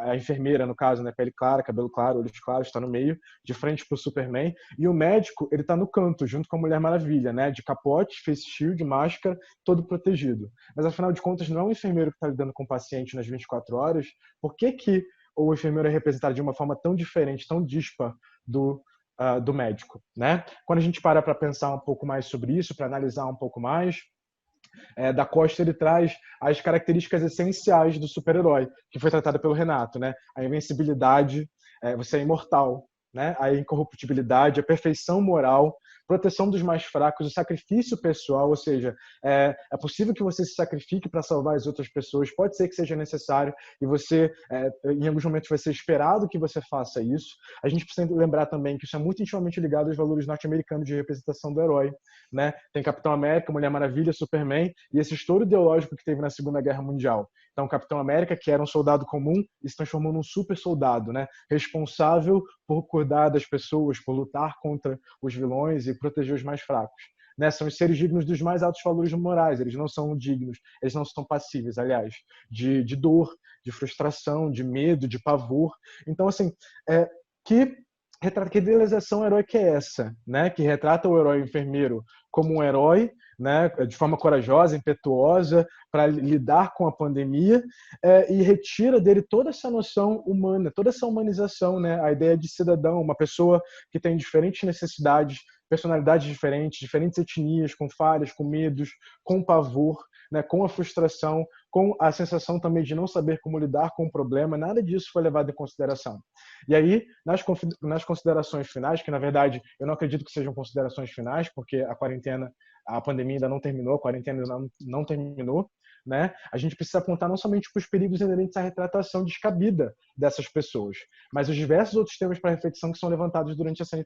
a enfermeira, no caso, né, pele clara, cabelo claro, olhos claros, está no meio, de frente para o Superman, e o médico, ele está no canto, junto com a Mulher Maravilha, né, de capote, face shield, máscara, todo protegido. Mas, afinal de contas, não é um enfermeiro que está lidando com o paciente nas 24 horas. Por que o enfermeiro é representado de uma forma tão diferente, tão dispar do médico? Né? Quando a gente para pensar um pouco mais sobre isso, para analisar um pouco mais, da Costa ele traz as características essenciais do super-herói, que foi tratado pelo Renato, né? A invencibilidade, você é imortal, né? A incorruptibilidade, a perfeição moral, proteção dos mais fracos, o sacrifício pessoal, ou seja, é possível que você se sacrifique para salvar as outras pessoas, pode ser que seja necessário e você, em alguns momentos, vai ser esperado que você faça isso. A gente precisa lembrar também que isso é muito intimamente ligado aos valores norte-americanos de representação do herói, né? Tem Capitão América, Mulher Maravilha, Superman e esse estouro ideológico que teve na Segunda Guerra Mundial. Então, o Capitão América, que era um soldado comum, se transformou num super soldado, né? Responsável por cuidar das pessoas, por lutar contra os vilões e proteger os mais fracos. Né? São os seres dignos dos mais altos valores morais. Eles não são dignos, eles não são passíveis, aliás, de dor, de frustração, de medo, de pavor. Então, assim, que idealização heróica é essa, né? Que retrata o herói enfermeiro como um herói, né? De forma corajosa, impetuosa, para lidar com a pandemia, e retira dele toda essa noção humana, toda essa humanização, né? A ideia de cidadão, uma pessoa que tem diferentes necessidades, personalidades diferentes, diferentes etnias, com falhas, com medos, com pavor, né? Com a frustração, com a sensação também de não saber como lidar com o problema. Nada disso foi levado em consideração. E aí, nas considerações finais, que na verdade eu não acredito que sejam considerações finais, porque a pandemia ainda não terminou, a quarentena ainda não terminou, né? A gente precisa apontar não somente para os perigos inerentes à retratação descabida dessas pessoas, mas os diversos outros temas para reflexão que são levantados durante essas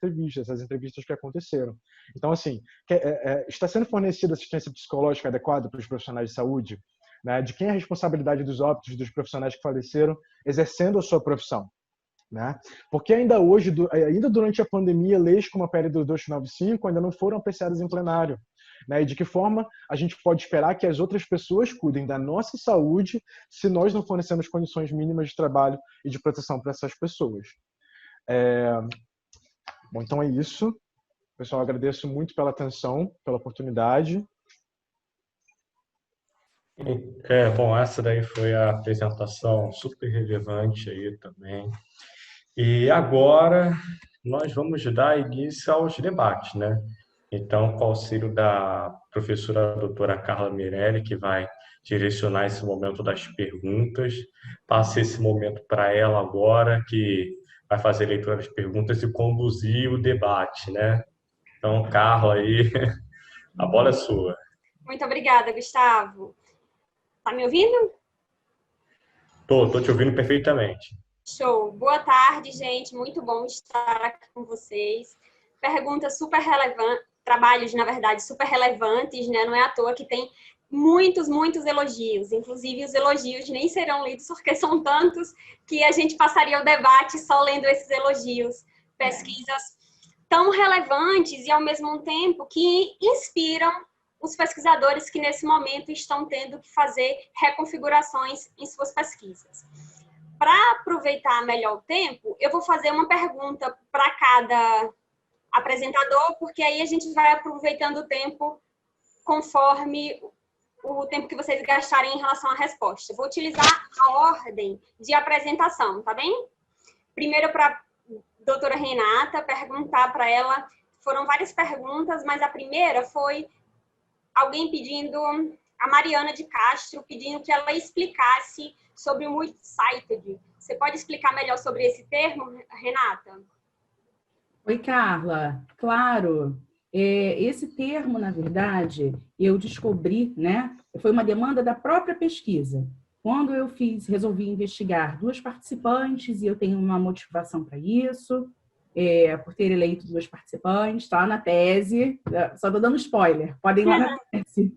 entrevistas que aconteceram. Então, assim, está sendo fornecida assistência psicológica adequada para os profissionais de saúde? Né? De quem é a responsabilidade dos óbitos dos profissionais que faleceram exercendo a sua profissão? Né? Porque ainda hoje, ainda durante a pandemia, leis como a PL do 295 ainda não foram apreciadas em plenário. Né? E de que forma a gente pode esperar que as outras pessoas cuidem da nossa saúde se nós não fornecemos condições mínimas de trabalho e de proteção para essas pessoas? Bom, então é isso. Pessoal, agradeço muito pela atenção, pela oportunidade. Bom, essa daí foi a apresentação super relevante aí também. E agora nós vamos dar início aos debates, né? Então, com o auxílio da professora doutora Carla Mirelli, que vai direcionar esse momento das perguntas, passe esse momento para ela agora, que vai fazer a leitura das perguntas e conduzir o debate, né? Então, Carla, aí, a bola é sua. Muito obrigada, Gustavo. Tá me ouvindo? Tô te ouvindo perfeitamente. Show. Boa tarde, gente. Muito bom estar aqui com vocês. Perguntas super relevantes, trabalhos, na verdade, super relevantes, né? Não é à toa que tem muitos elogios. Inclusive, os elogios nem serão lidos porque são tantos que a gente passaria o debate só lendo esses elogios. Pesquisas tão relevantes e, ao mesmo tempo, que inspiram os pesquisadores que, nesse momento, estão tendo que fazer reconfigurações em suas pesquisas. Para aproveitar melhor o tempo, eu vou fazer uma pergunta para cada apresentador, porque aí a gente vai aproveitando o tempo conforme o tempo que vocês gastarem em relação à resposta. Vou utilizar a ordem de apresentação, tá bem? Primeiro, para a doutora Renata, perguntar para ela, foram várias perguntas, mas a primeira foi alguém pedindo, a Mariana de Castro, pedindo que ela explicasse sobre o multi-sited. Você pode explicar melhor sobre esse termo, Renata? Oi, Carla. Claro. Esse termo, na verdade, eu descobri, né? Foi uma demanda da própria pesquisa. Quando eu resolvi investigar 2 participantes, e eu tenho uma motivação para isso, por ter eleito 2 participantes, está na tese, só estou dando spoiler, podem ir lá na tese.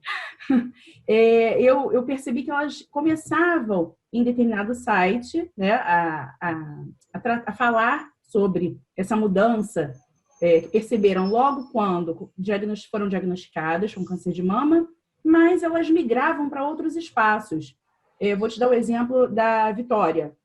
Eu percebi que elas começavam em determinado site, né, a falar sobre essa mudança que perceberam logo quando foram diagnosticadas com câncer de mama, mas elas migravam para outros espaços. Vou te dar o exemplo da Vitória.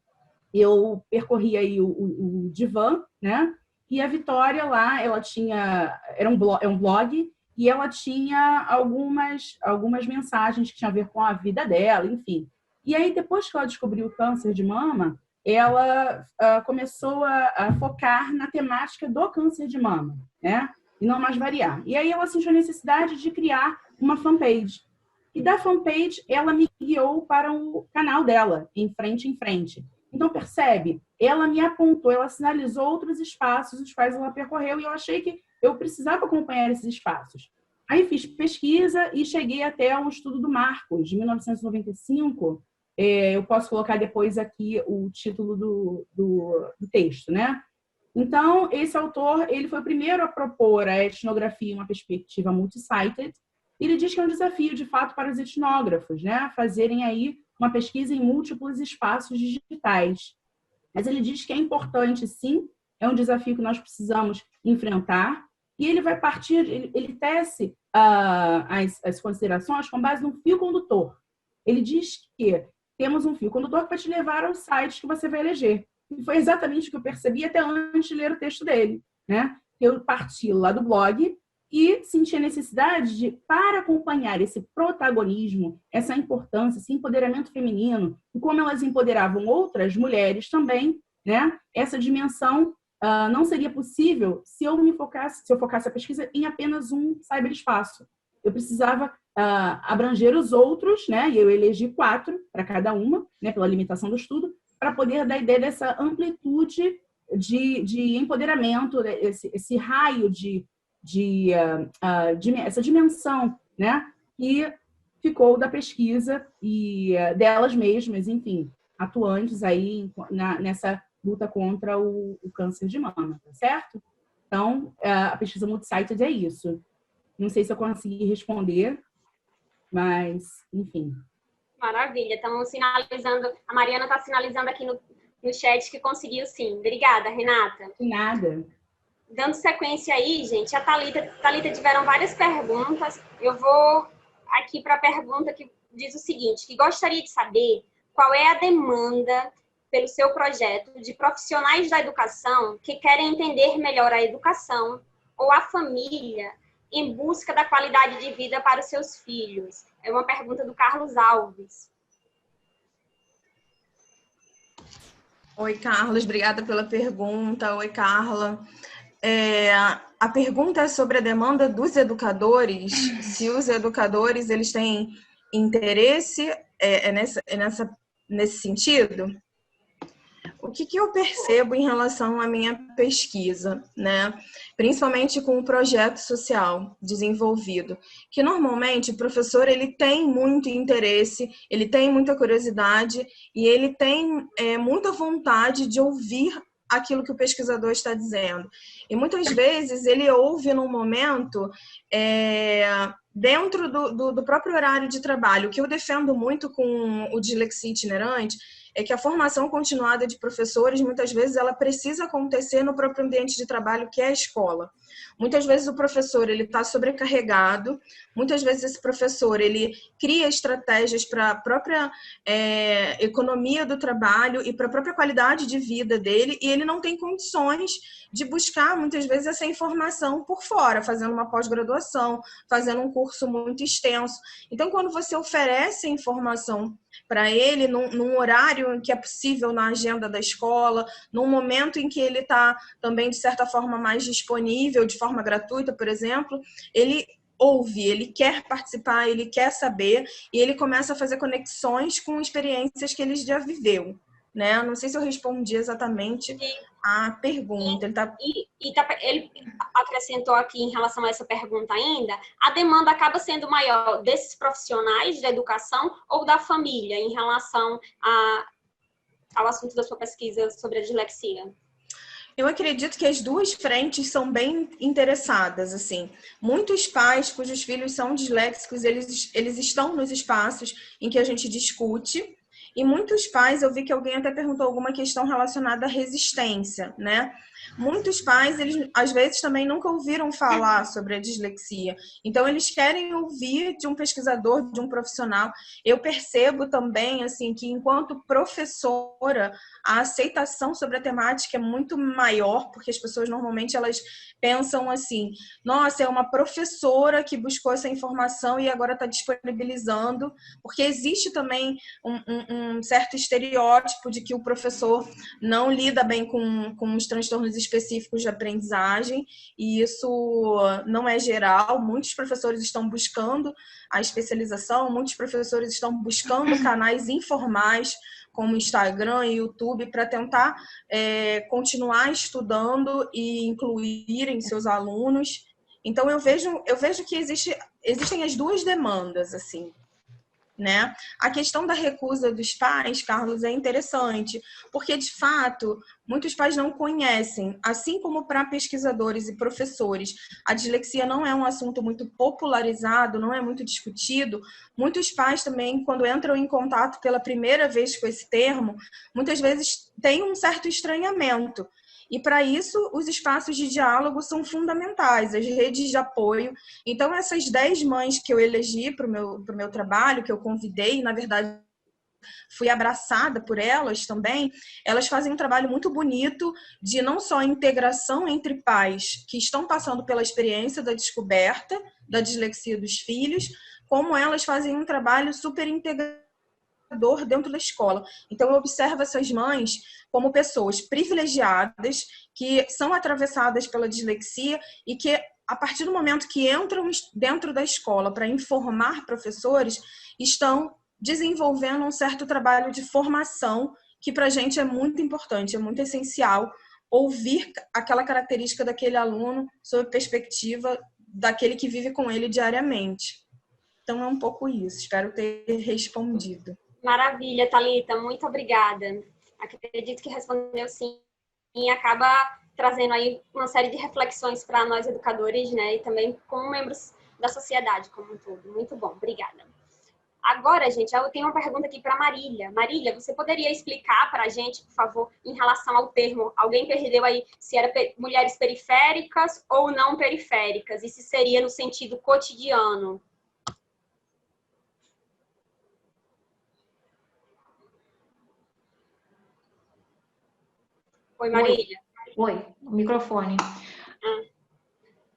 Eu percorri aí o Divã, né? E a Vitória lá, ela tinha... é um blog, e ela tinha algumas mensagens que tinham a ver com a vida dela, enfim. E aí, depois que ela descobriu o câncer de mama, ela começou a focar na temática do câncer de mama, né? E não mais variar. E aí ela sentiu a necessidade de criar uma fanpage. E da fanpage, ela me guiou para o canal dela, em frente. Então, percebe? Ela me apontou, ela sinalizou outros espaços os quais ela percorreu e eu achei que eu precisava acompanhar esses espaços. Aí fiz pesquisa e cheguei até um estudo do Marcos, de 1995. Eu posso colocar depois aqui o título do texto, né? Então, esse autor, ele foi o primeiro a propor a etnografia em uma perspectiva multi-sited. Ele diz que é um desafio, de fato, para os etnógrafos, né? Fazerem aí uma pesquisa em múltiplos espaços digitais. Mas ele diz que é importante, sim, é um desafio que nós precisamos enfrentar, e ele vai partir, ele tece as considerações com base num fio condutor. Ele diz que temos um fio condutor que vai te levar aos sites que você vai eleger. E foi exatamente o que eu percebi até antes de ler o texto dele, né? Eu parti lá do blog e senti a necessidade de, para acompanhar esse protagonismo, essa importância, esse empoderamento feminino, e como elas empoderavam outras mulheres também, né? Essa dimensão não seria possível se eu focasse a pesquisa em apenas um cyberespaço. Eu precisava abranger os outros, né? E eu elegi 4 para cada uma, né? Pela limitação do estudo, para poder dar ideia dessa amplitude de empoderamento, esse raio essa dimensão, né? Que ficou da pesquisa e delas mesmas, enfim, atuantes aí nessa luta contra o câncer de mama, tá certo? Então, a pesquisa multi-sited é isso. Não sei se eu consegui responder, mas, enfim. Maravilha. Estamos sinalizando, a Mariana está sinalizando aqui no chat que conseguiu sim. Obrigada, Renata. De nada. Dando sequência aí, gente, a Thalita tiveram várias perguntas. Eu vou aqui para a pergunta que diz o seguinte, que gostaria de saber qual é a demanda pelo seu projeto de profissionais da educação que querem entender melhor a educação ou a família em busca da qualidade de vida para os seus filhos. É uma pergunta do Carlos Alves. Oi, Carlos, obrigada pela pergunta. Oi, Carla. A pergunta é sobre a demanda dos educadores, se os educadores eles têm interesse nesse sentido. O que eu percebo em relação à minha pesquisa, né? Principalmente com o projeto social desenvolvido, que normalmente o professor ele tem muito interesse, ele tem muita curiosidade e ele tem muita vontade de ouvir aquilo que o pesquisador está dizendo. E muitas vezes ele ouve num momento dentro do próprio horário de trabalho. O que eu defendo muito com o Dislexia Itinerante é que a formação continuada de professores, muitas vezes, ela precisa acontecer no próprio ambiente de trabalho, que é a escola. Muitas vezes o professor ele está sobrecarregado, muitas vezes esse professor ele cria estratégias para a própria economia do trabalho e para a própria qualidade de vida dele, e ele não tem condições de buscar, muitas vezes, essa informação por fora, fazendo uma pós-graduação, fazendo um curso muito extenso. Então, quando você oferece a informação para ele num horário em que é possível na agenda da escola, num momento em que ele está também, de certa forma, mais disponível, de forma gratuita, por exemplo, ele ouve, ele quer participar, ele quer saber, e ele começa a fazer conexões com experiências que ele já viveu, né? Não sei se eu respondi exatamente a pergunta. Ele acrescentou aqui em relação a essa pergunta ainda, a demanda acaba sendo maior desses profissionais da educação ou da família em relação ao assunto da sua pesquisa sobre a dislexia? Eu acredito que as duas frentes são bem interessadas, assim. Muitos pais cujos filhos são disléxicos, eles estão nos espaços em que a gente discute. E muitos pais, eu vi que alguém até perguntou alguma questão relacionada à resistência, né? Muitos pais, eles às vezes também nunca ouviram falar sobre a dislexia. Então, eles querem ouvir de um pesquisador, de um profissional. Eu percebo também, assim, que enquanto professora, a aceitação sobre a temática é muito maior, porque as pessoas normalmente elas pensam assim, nossa, é uma professora que buscou essa informação e agora está disponibilizando, porque existe também um certo estereótipo de que o professor não lida bem com os transtornos específicos de aprendizagem, e isso não é geral. Muitos professores estão buscando a especialização, muitos professores estão buscando canais informais, como Instagram e YouTube, para tentar continuar estudando e incluírem seus alunos. Então, eu vejo que existem as duas demandas, assim, né? A questão da recusa dos pais, Carlos, é interessante, porque, de fato, muitos pais não conhecem, assim como para pesquisadores e professores, a dislexia não é um assunto muito popularizado, não é muito discutido. Muitos pais também, quando entram em contato pela primeira vez com esse termo, muitas vezes têm um certo estranhamento. E, para isso, os espaços de diálogo são fundamentais, as redes de apoio. Então, essas 10 mães que eu elegi para o meu trabalho, que eu convidei, na verdade, fui abraçada por elas também, elas fazem um trabalho muito bonito de não só integração entre pais que estão passando pela experiência da descoberta da dislexia dos filhos, como elas fazem um trabalho super integrador dentro da escola. Então, eu observo essas mães como pessoas privilegiadas, que são atravessadas pela dislexia e que, a partir do momento que entram dentro da escola para informar professores, estão desenvolvendo um certo trabalho de formação que para a gente é muito importante, é muito essencial ouvir aquela característica daquele aluno sob a perspectiva daquele que vive com ele diariamente. Então, é um pouco isso. Espero ter respondido. Maravilha, Thalita. Muito obrigada. Acredito que respondeu sim e acaba trazendo aí uma série de reflexões para nós educadores, né? E também como membros da sociedade como um todo. Muito bom. Obrigada. Agora, gente, eu tenho uma pergunta aqui para Marília. Marília, você poderia explicar para a gente, por favor, em relação ao termo, alguém perdeu aí se era mulheres periféricas ou não periféricas, e se seria no sentido cotidiano? Oi, Marília. Oi, o microfone.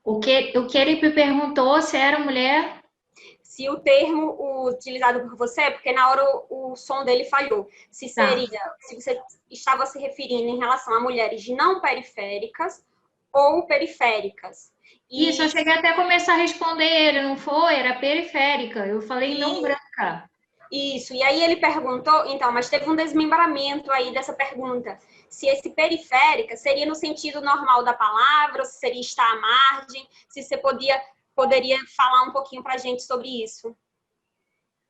O que ele me perguntou se era mulher... Se o termo utilizado por você, porque na hora o som dele falhou, se seria, se você estava se referindo em relação a mulheres não periféricas ou periféricas. Isso, eu cheguei até a começar a responder ele, não foi? Era periférica. Eu falei não branca. Isso, e aí ele perguntou, então, mas teve um desmembramento aí dessa pergunta, se esse periférica seria no sentido normal da palavra, ou se seria estar à margem, se você poderia falar um pouquinho para a gente sobre isso.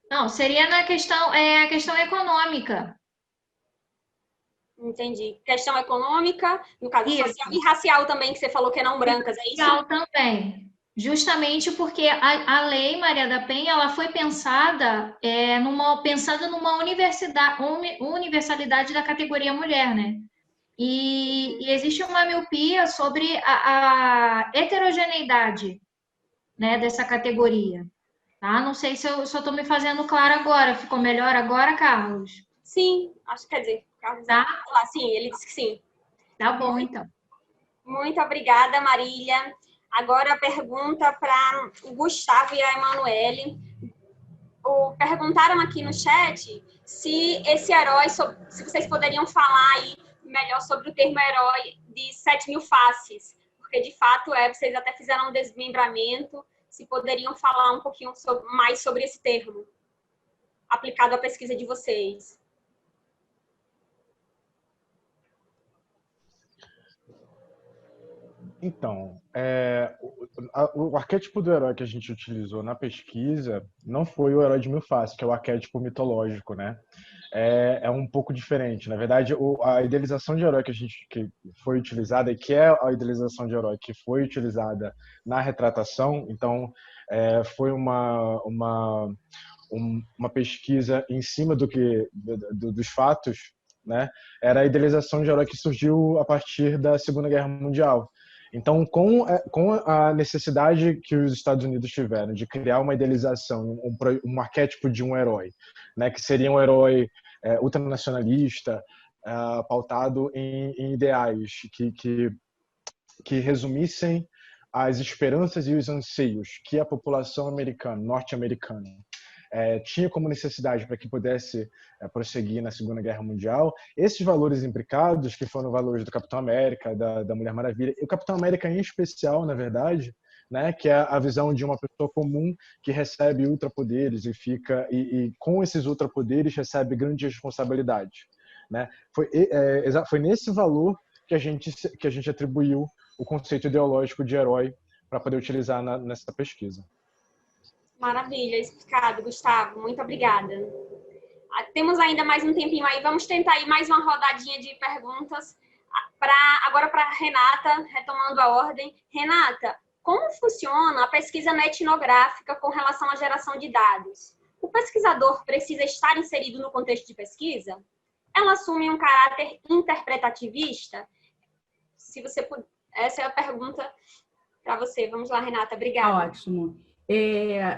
Não, seria na questão, a questão econômica. Entendi. Questão econômica, no caso Isso. social e racial também, que você falou que é não brancas, é isso? Racial também. Justamente porque a lei Maria da Penha ela foi pensada pensando numa universalidade da categoria mulher, né? E existe uma miopia sobre a heterogeneidade, né, dessa categoria. Tá? Não sei se eu estou me fazendo claro agora. Ficou melhor agora, Carlos? Sim, acho que quer dizer, Carlos. Tá? Sim, ele disse que sim. Tá bom, então. Muito obrigada, Marília. Agora a pergunta para o Gustavo e a Emanuele. Perguntaram aqui no chat se esse herói, se vocês poderiam falar aí melhor sobre o termo herói de 7.000 faces, porque de fato vocês até fizeram um desmembramento, se poderiam falar um pouquinho mais sobre esse termo, aplicado à pesquisa de vocês. Então, o arquétipo do herói que a gente utilizou na pesquisa não foi o herói de 1000 faces, que é o arquétipo mitológico, né? É um pouco diferente. Na verdade, a idealização de herói que foi utilizada, e que é a idealização de herói que foi utilizada na retratação, então foi uma pesquisa em cima dos fatos, né? Era a idealização de herói que surgiu a partir da Segunda Guerra Mundial. Então, com a necessidade que os Estados Unidos tiveram de criar uma idealização, um arquétipo de um herói, né, que seria um herói ultranacionalista, pautado em ideais que resumissem as esperanças e os anseios que a população norte-americana, tinha como necessidade para que pudesse prosseguir na Segunda Guerra Mundial. Esses valores imbricados, que foram valores do Capitão América, da Mulher Maravilha, e o Capitão América em especial, na verdade, né, que é a visão de uma pessoa comum que recebe ultrapoderes e com esses ultrapoderes recebe grandes responsabilidades, né? Foi nesse valor que a gente atribuiu o conceito ideológico de herói para poder utilizar nessa pesquisa. Maravilha, explicado, Gustavo. Muito obrigada. Temos ainda mais um tempinho aí. Vamos tentar aí mais uma rodadinha de perguntas. Agora para a Renata, retomando a ordem. Renata, como funciona a pesquisa etnográfica com relação à geração de dados? O pesquisador precisa estar inserido no contexto de pesquisa? Ela assume um caráter interpretativista? Essa é a pergunta para você. Vamos lá, Renata. Obrigada. Ótimo.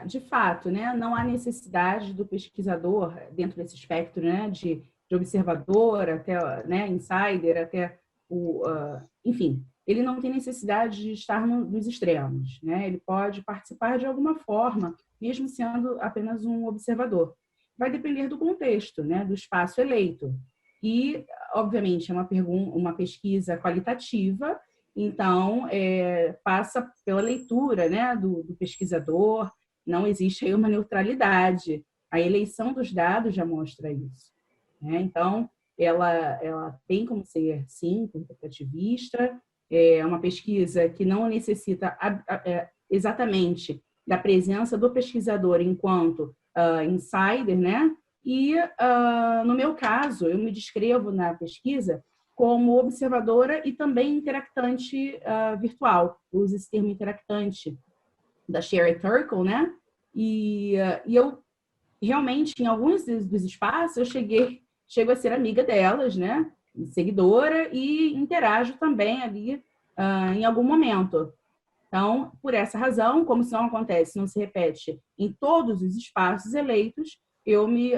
De fato, né, não há necessidade do pesquisador, dentro desse espectro, né, de observador até, né, insider, até enfim, ele não tem necessidade de estar nos extremos, né? Ele pode participar de alguma forma, mesmo sendo apenas um observador. Vai depender do contexto, né, do espaço eleito. E, obviamente, é uma pesquisa qualitativa. Então, passa pela leitura, né, do pesquisador, não existe aí uma neutralidade. A eleição dos dados já mostra isso, né? Então, ela tem como ser, sim, interpretativista, é uma pesquisa que não necessita exatamente da presença do pesquisador enquanto insider, né? E, no meu caso, eu me descrevo na pesquisa como observadora e também interactante virtual. Eu uso esse termo interactante da Sherry Turkle, né? E eu realmente, em alguns dos espaços, eu chego a ser amiga delas, né? Seguidora, e interajo também ali em algum momento. Então, por essa razão, como isso não acontece, não se repete em todos os espaços eleitos, eu me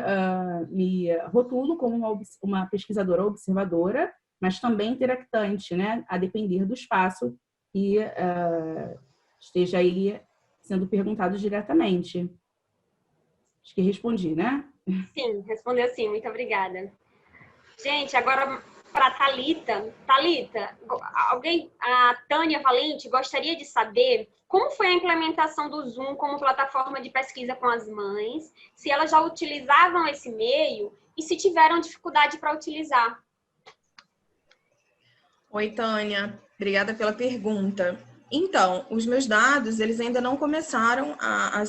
rotulo como uma pesquisadora observadora, mas também interactante, né? A depender do espaço que esteja aí sendo perguntado diretamente. Acho que respondi, né? Sim, respondeu sim. Muito obrigada. Gente, agora para Thalita. Thalita, a Tânia Valente gostaria de saber como foi a implementação do Zoom como plataforma de pesquisa com as mães, se elas já utilizavam esse meio e se tiveram dificuldade para utilizar. Oi, Tânia. Obrigada pela pergunta. Então, os meus dados, eles ainda não começaram a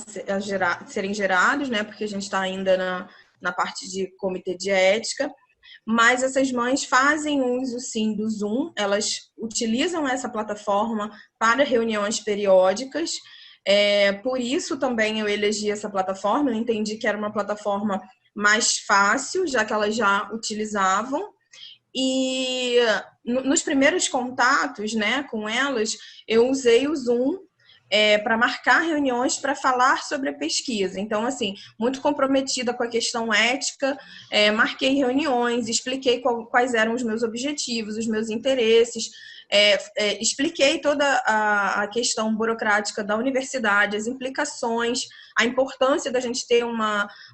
serem gerados, né? Porque a gente está ainda na parte de comitê de ética, mas essas mães fazem uso, sim, do Zoom, elas utilizam essa plataforma para reuniões periódicas, por isso também eu elegi essa plataforma, eu entendi que era uma plataforma mais fácil, já que elas já utilizavam, e nos primeiros contatos, né, com elas, eu usei o Zoom para marcar reuniões para falar sobre a pesquisa. Então, assim, muito comprometida com a questão ética, marquei reuniões, expliquei quais eram os meus objetivos, os meus interesses, expliquei toda a questão burocrática da universidade, as implicações, a importância da gente ter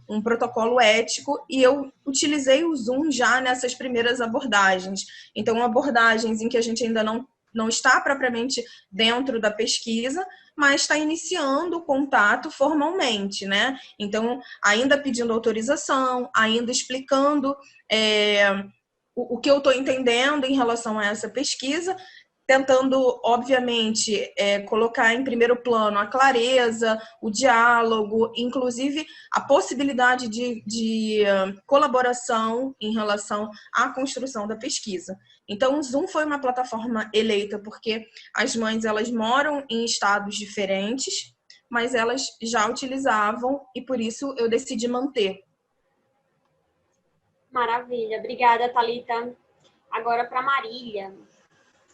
um protocolo ético, e eu utilizei o Zoom já nessas primeiras abordagens. Então, abordagens em que a gente ainda não está propriamente dentro da pesquisa, mas está iniciando o contato formalmente, né? Então, ainda pedindo autorização, ainda explicando o que eu estou entendendo em relação a essa pesquisa, tentando, obviamente, colocar em primeiro plano a clareza, o diálogo, inclusive a possibilidade de colaboração em relação à construção da pesquisa. Então, o Zoom foi uma plataforma eleita porque as mães, elas moram em estados diferentes, mas elas já utilizavam e por isso eu decidi manter. Maravilha. Obrigada, Thalita. Agora para Marília.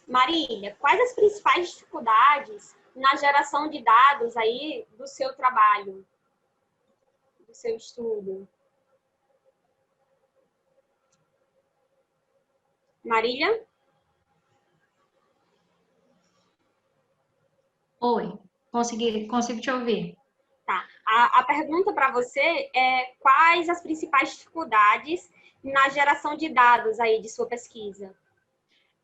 Marília, quais as principais dificuldades na geração de dados aí do seu trabalho, do seu estudo? Marília? Oi, consigo te ouvir. Tá. A pergunta para você é quais as principais dificuldades na geração de dados aí de sua pesquisa?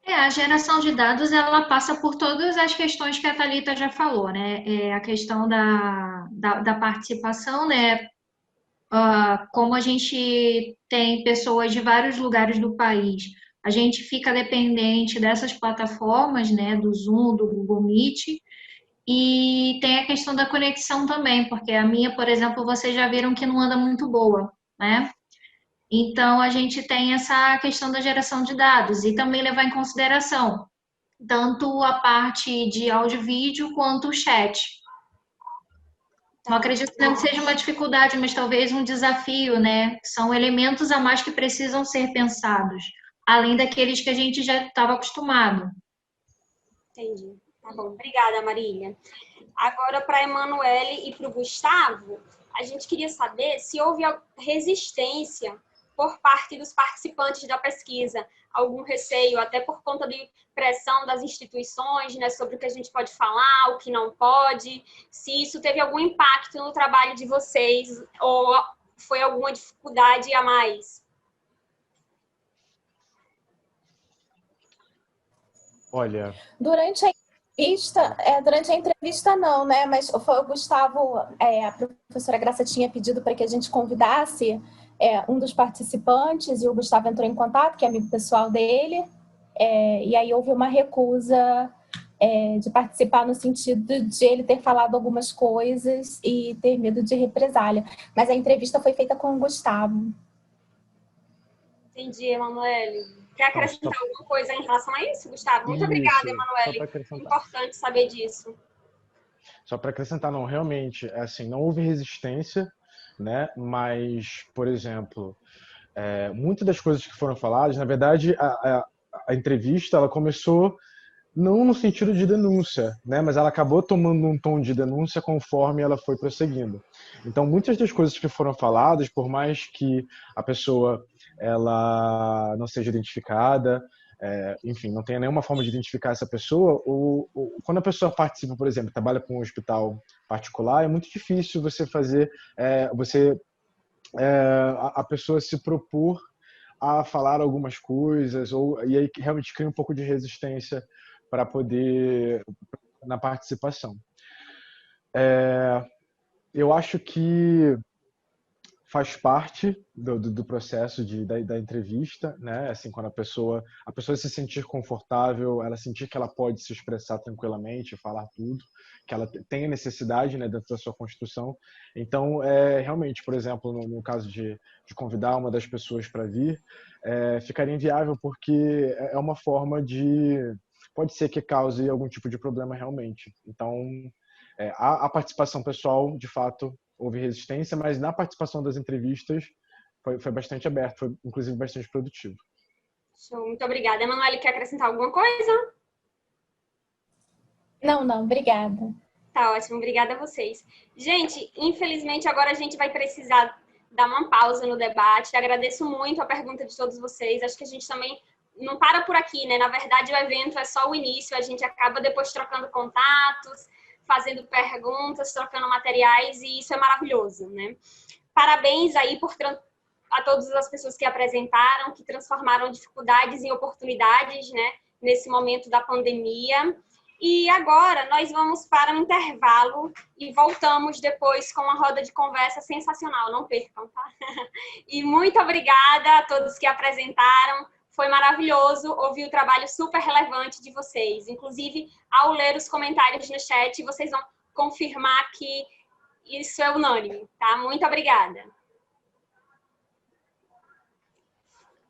A geração de dados, ela passa por todas as questões que a Thalita já falou, né? A questão da participação, né? Como a gente tem pessoas de vários lugares do país, a gente fica dependente dessas plataformas, né? Do Zoom, do Google Meet, e tem a questão da conexão também, porque a minha, por exemplo, vocês já viram que não anda muito boa, né? Então, a gente tem essa questão da geração de dados e também levar em consideração tanto a parte de áudio e vídeo quanto o chat. Não acredito que não seja uma dificuldade, mas talvez um desafio, né? São elementos a mais que precisam ser pensados, além daqueles que a gente já estava acostumado. Entendi. Tá bom. Obrigada, Marília. Agora, para a Emanuele e para o Gustavo, a gente queria saber se houve resistência por parte dos participantes da pesquisa, algum receio, até por conta de pressão das instituições, né, sobre o que a gente pode falar, o que não pode, se isso teve algum impacto no trabalho de vocês ou foi alguma dificuldade a mais? Olha... Durante a entrevista não, né? Mas foi o Gustavo, a professora Graça tinha pedido para que a gente convidasse um dos participantes e o Gustavo entrou em contato, que é amigo pessoal dele, e aí houve uma recusa de participar no sentido de ele ter falado algumas coisas e ter medo de represália. Mas a entrevista foi feita com o Gustavo. Entendi, Emanuele. Quer acrescentar alguma coisa em relação a isso, Gustavo? Muito obrigada, Emanuele. Importante saber disso. Só para acrescentar, não, realmente, assim, não houve resistência, né? Mas, por exemplo, muitas das coisas que foram faladas, na verdade, a entrevista, ela começou não no sentido de denúncia, né? Mas ela acabou tomando um tom de denúncia conforme ela foi prosseguindo. Então, muitas das coisas que foram faladas, por mais que a pessoa ela não seja identificada, enfim, não tenha nenhuma forma de identificar essa pessoa, quando a pessoa participa, por exemplo, trabalha com um hospital particular, é muito difícil você fazer, a pessoa se propor a falar algumas coisas, e aí realmente cria um pouco de resistência para poder na participação. Eu acho que faz parte do processo da entrevista, né? Assim, quando a pessoa se sentir confortável, ela sentir que ela pode se expressar tranquilamente, falar tudo, que ela tem a necessidade, né, dentro da sua construção. Então, realmente, por exemplo, no caso de convidar uma das pessoas para vir, ficaria inviável porque é uma forma pode ser que cause algum tipo de problema realmente. Então, a participação pessoal, de fato, houve resistência, mas na participação das entrevistas foi bastante aberto, foi inclusive bastante produtivo. Show, muito obrigada. Emanuele, quer acrescentar alguma coisa? Não, obrigada. Tá ótimo, obrigada a vocês. Gente, infelizmente agora a gente vai precisar dar uma pausa no debate. Agradeço muito a pergunta de todos vocês. Acho que a gente também não para por aqui, né? Na verdade, o evento é só o início, a gente acaba depois trocando contatos, fazendo perguntas, trocando materiais, e isso é maravilhoso, né? Parabéns aí a todas as pessoas que apresentaram, que transformaram dificuldades em oportunidades, né? Nesse momento da pandemia. E agora nós vamos para um intervalo e voltamos depois com uma roda de conversa sensacional, não percam, tá? E muito obrigada a todos que apresentaram. Foi maravilhoso ouvir o trabalho super relevante de vocês. Inclusive, ao ler os comentários no chat, vocês vão confirmar que isso é unânime, tá? Muito obrigada.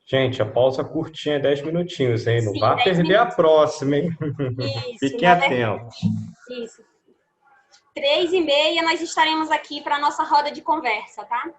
Gente, a pausa curtinha, 10 minutinhos, hein? Não Sim, vá 10 perder minutos. a próxima, hein? Isso, Fiquem atentos. Isso. 3h30 nós estaremos aqui para a nossa roda de conversa, tá?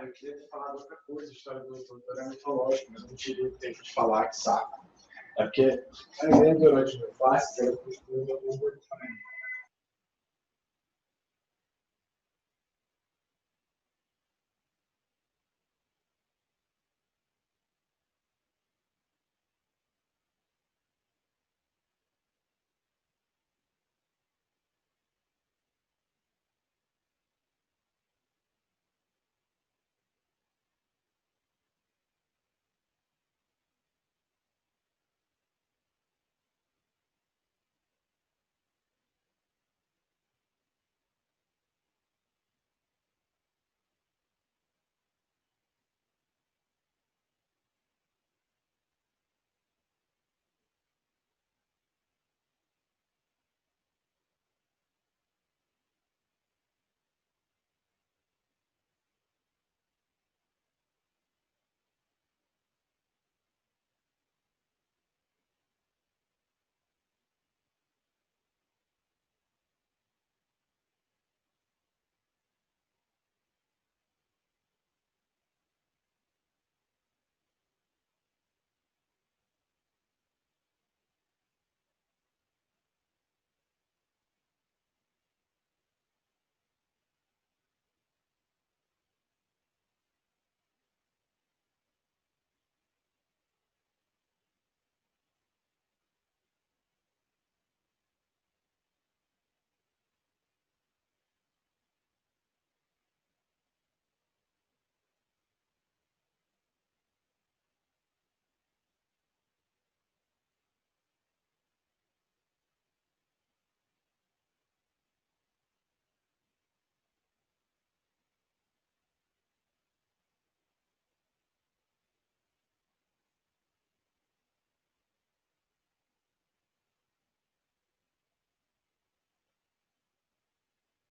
Eu queria ter falado outra coisa, história do doutorado mitológico, mas não tive tempo de falar, que saco. É porque durante o meu classe, eu construí alguma coisa também.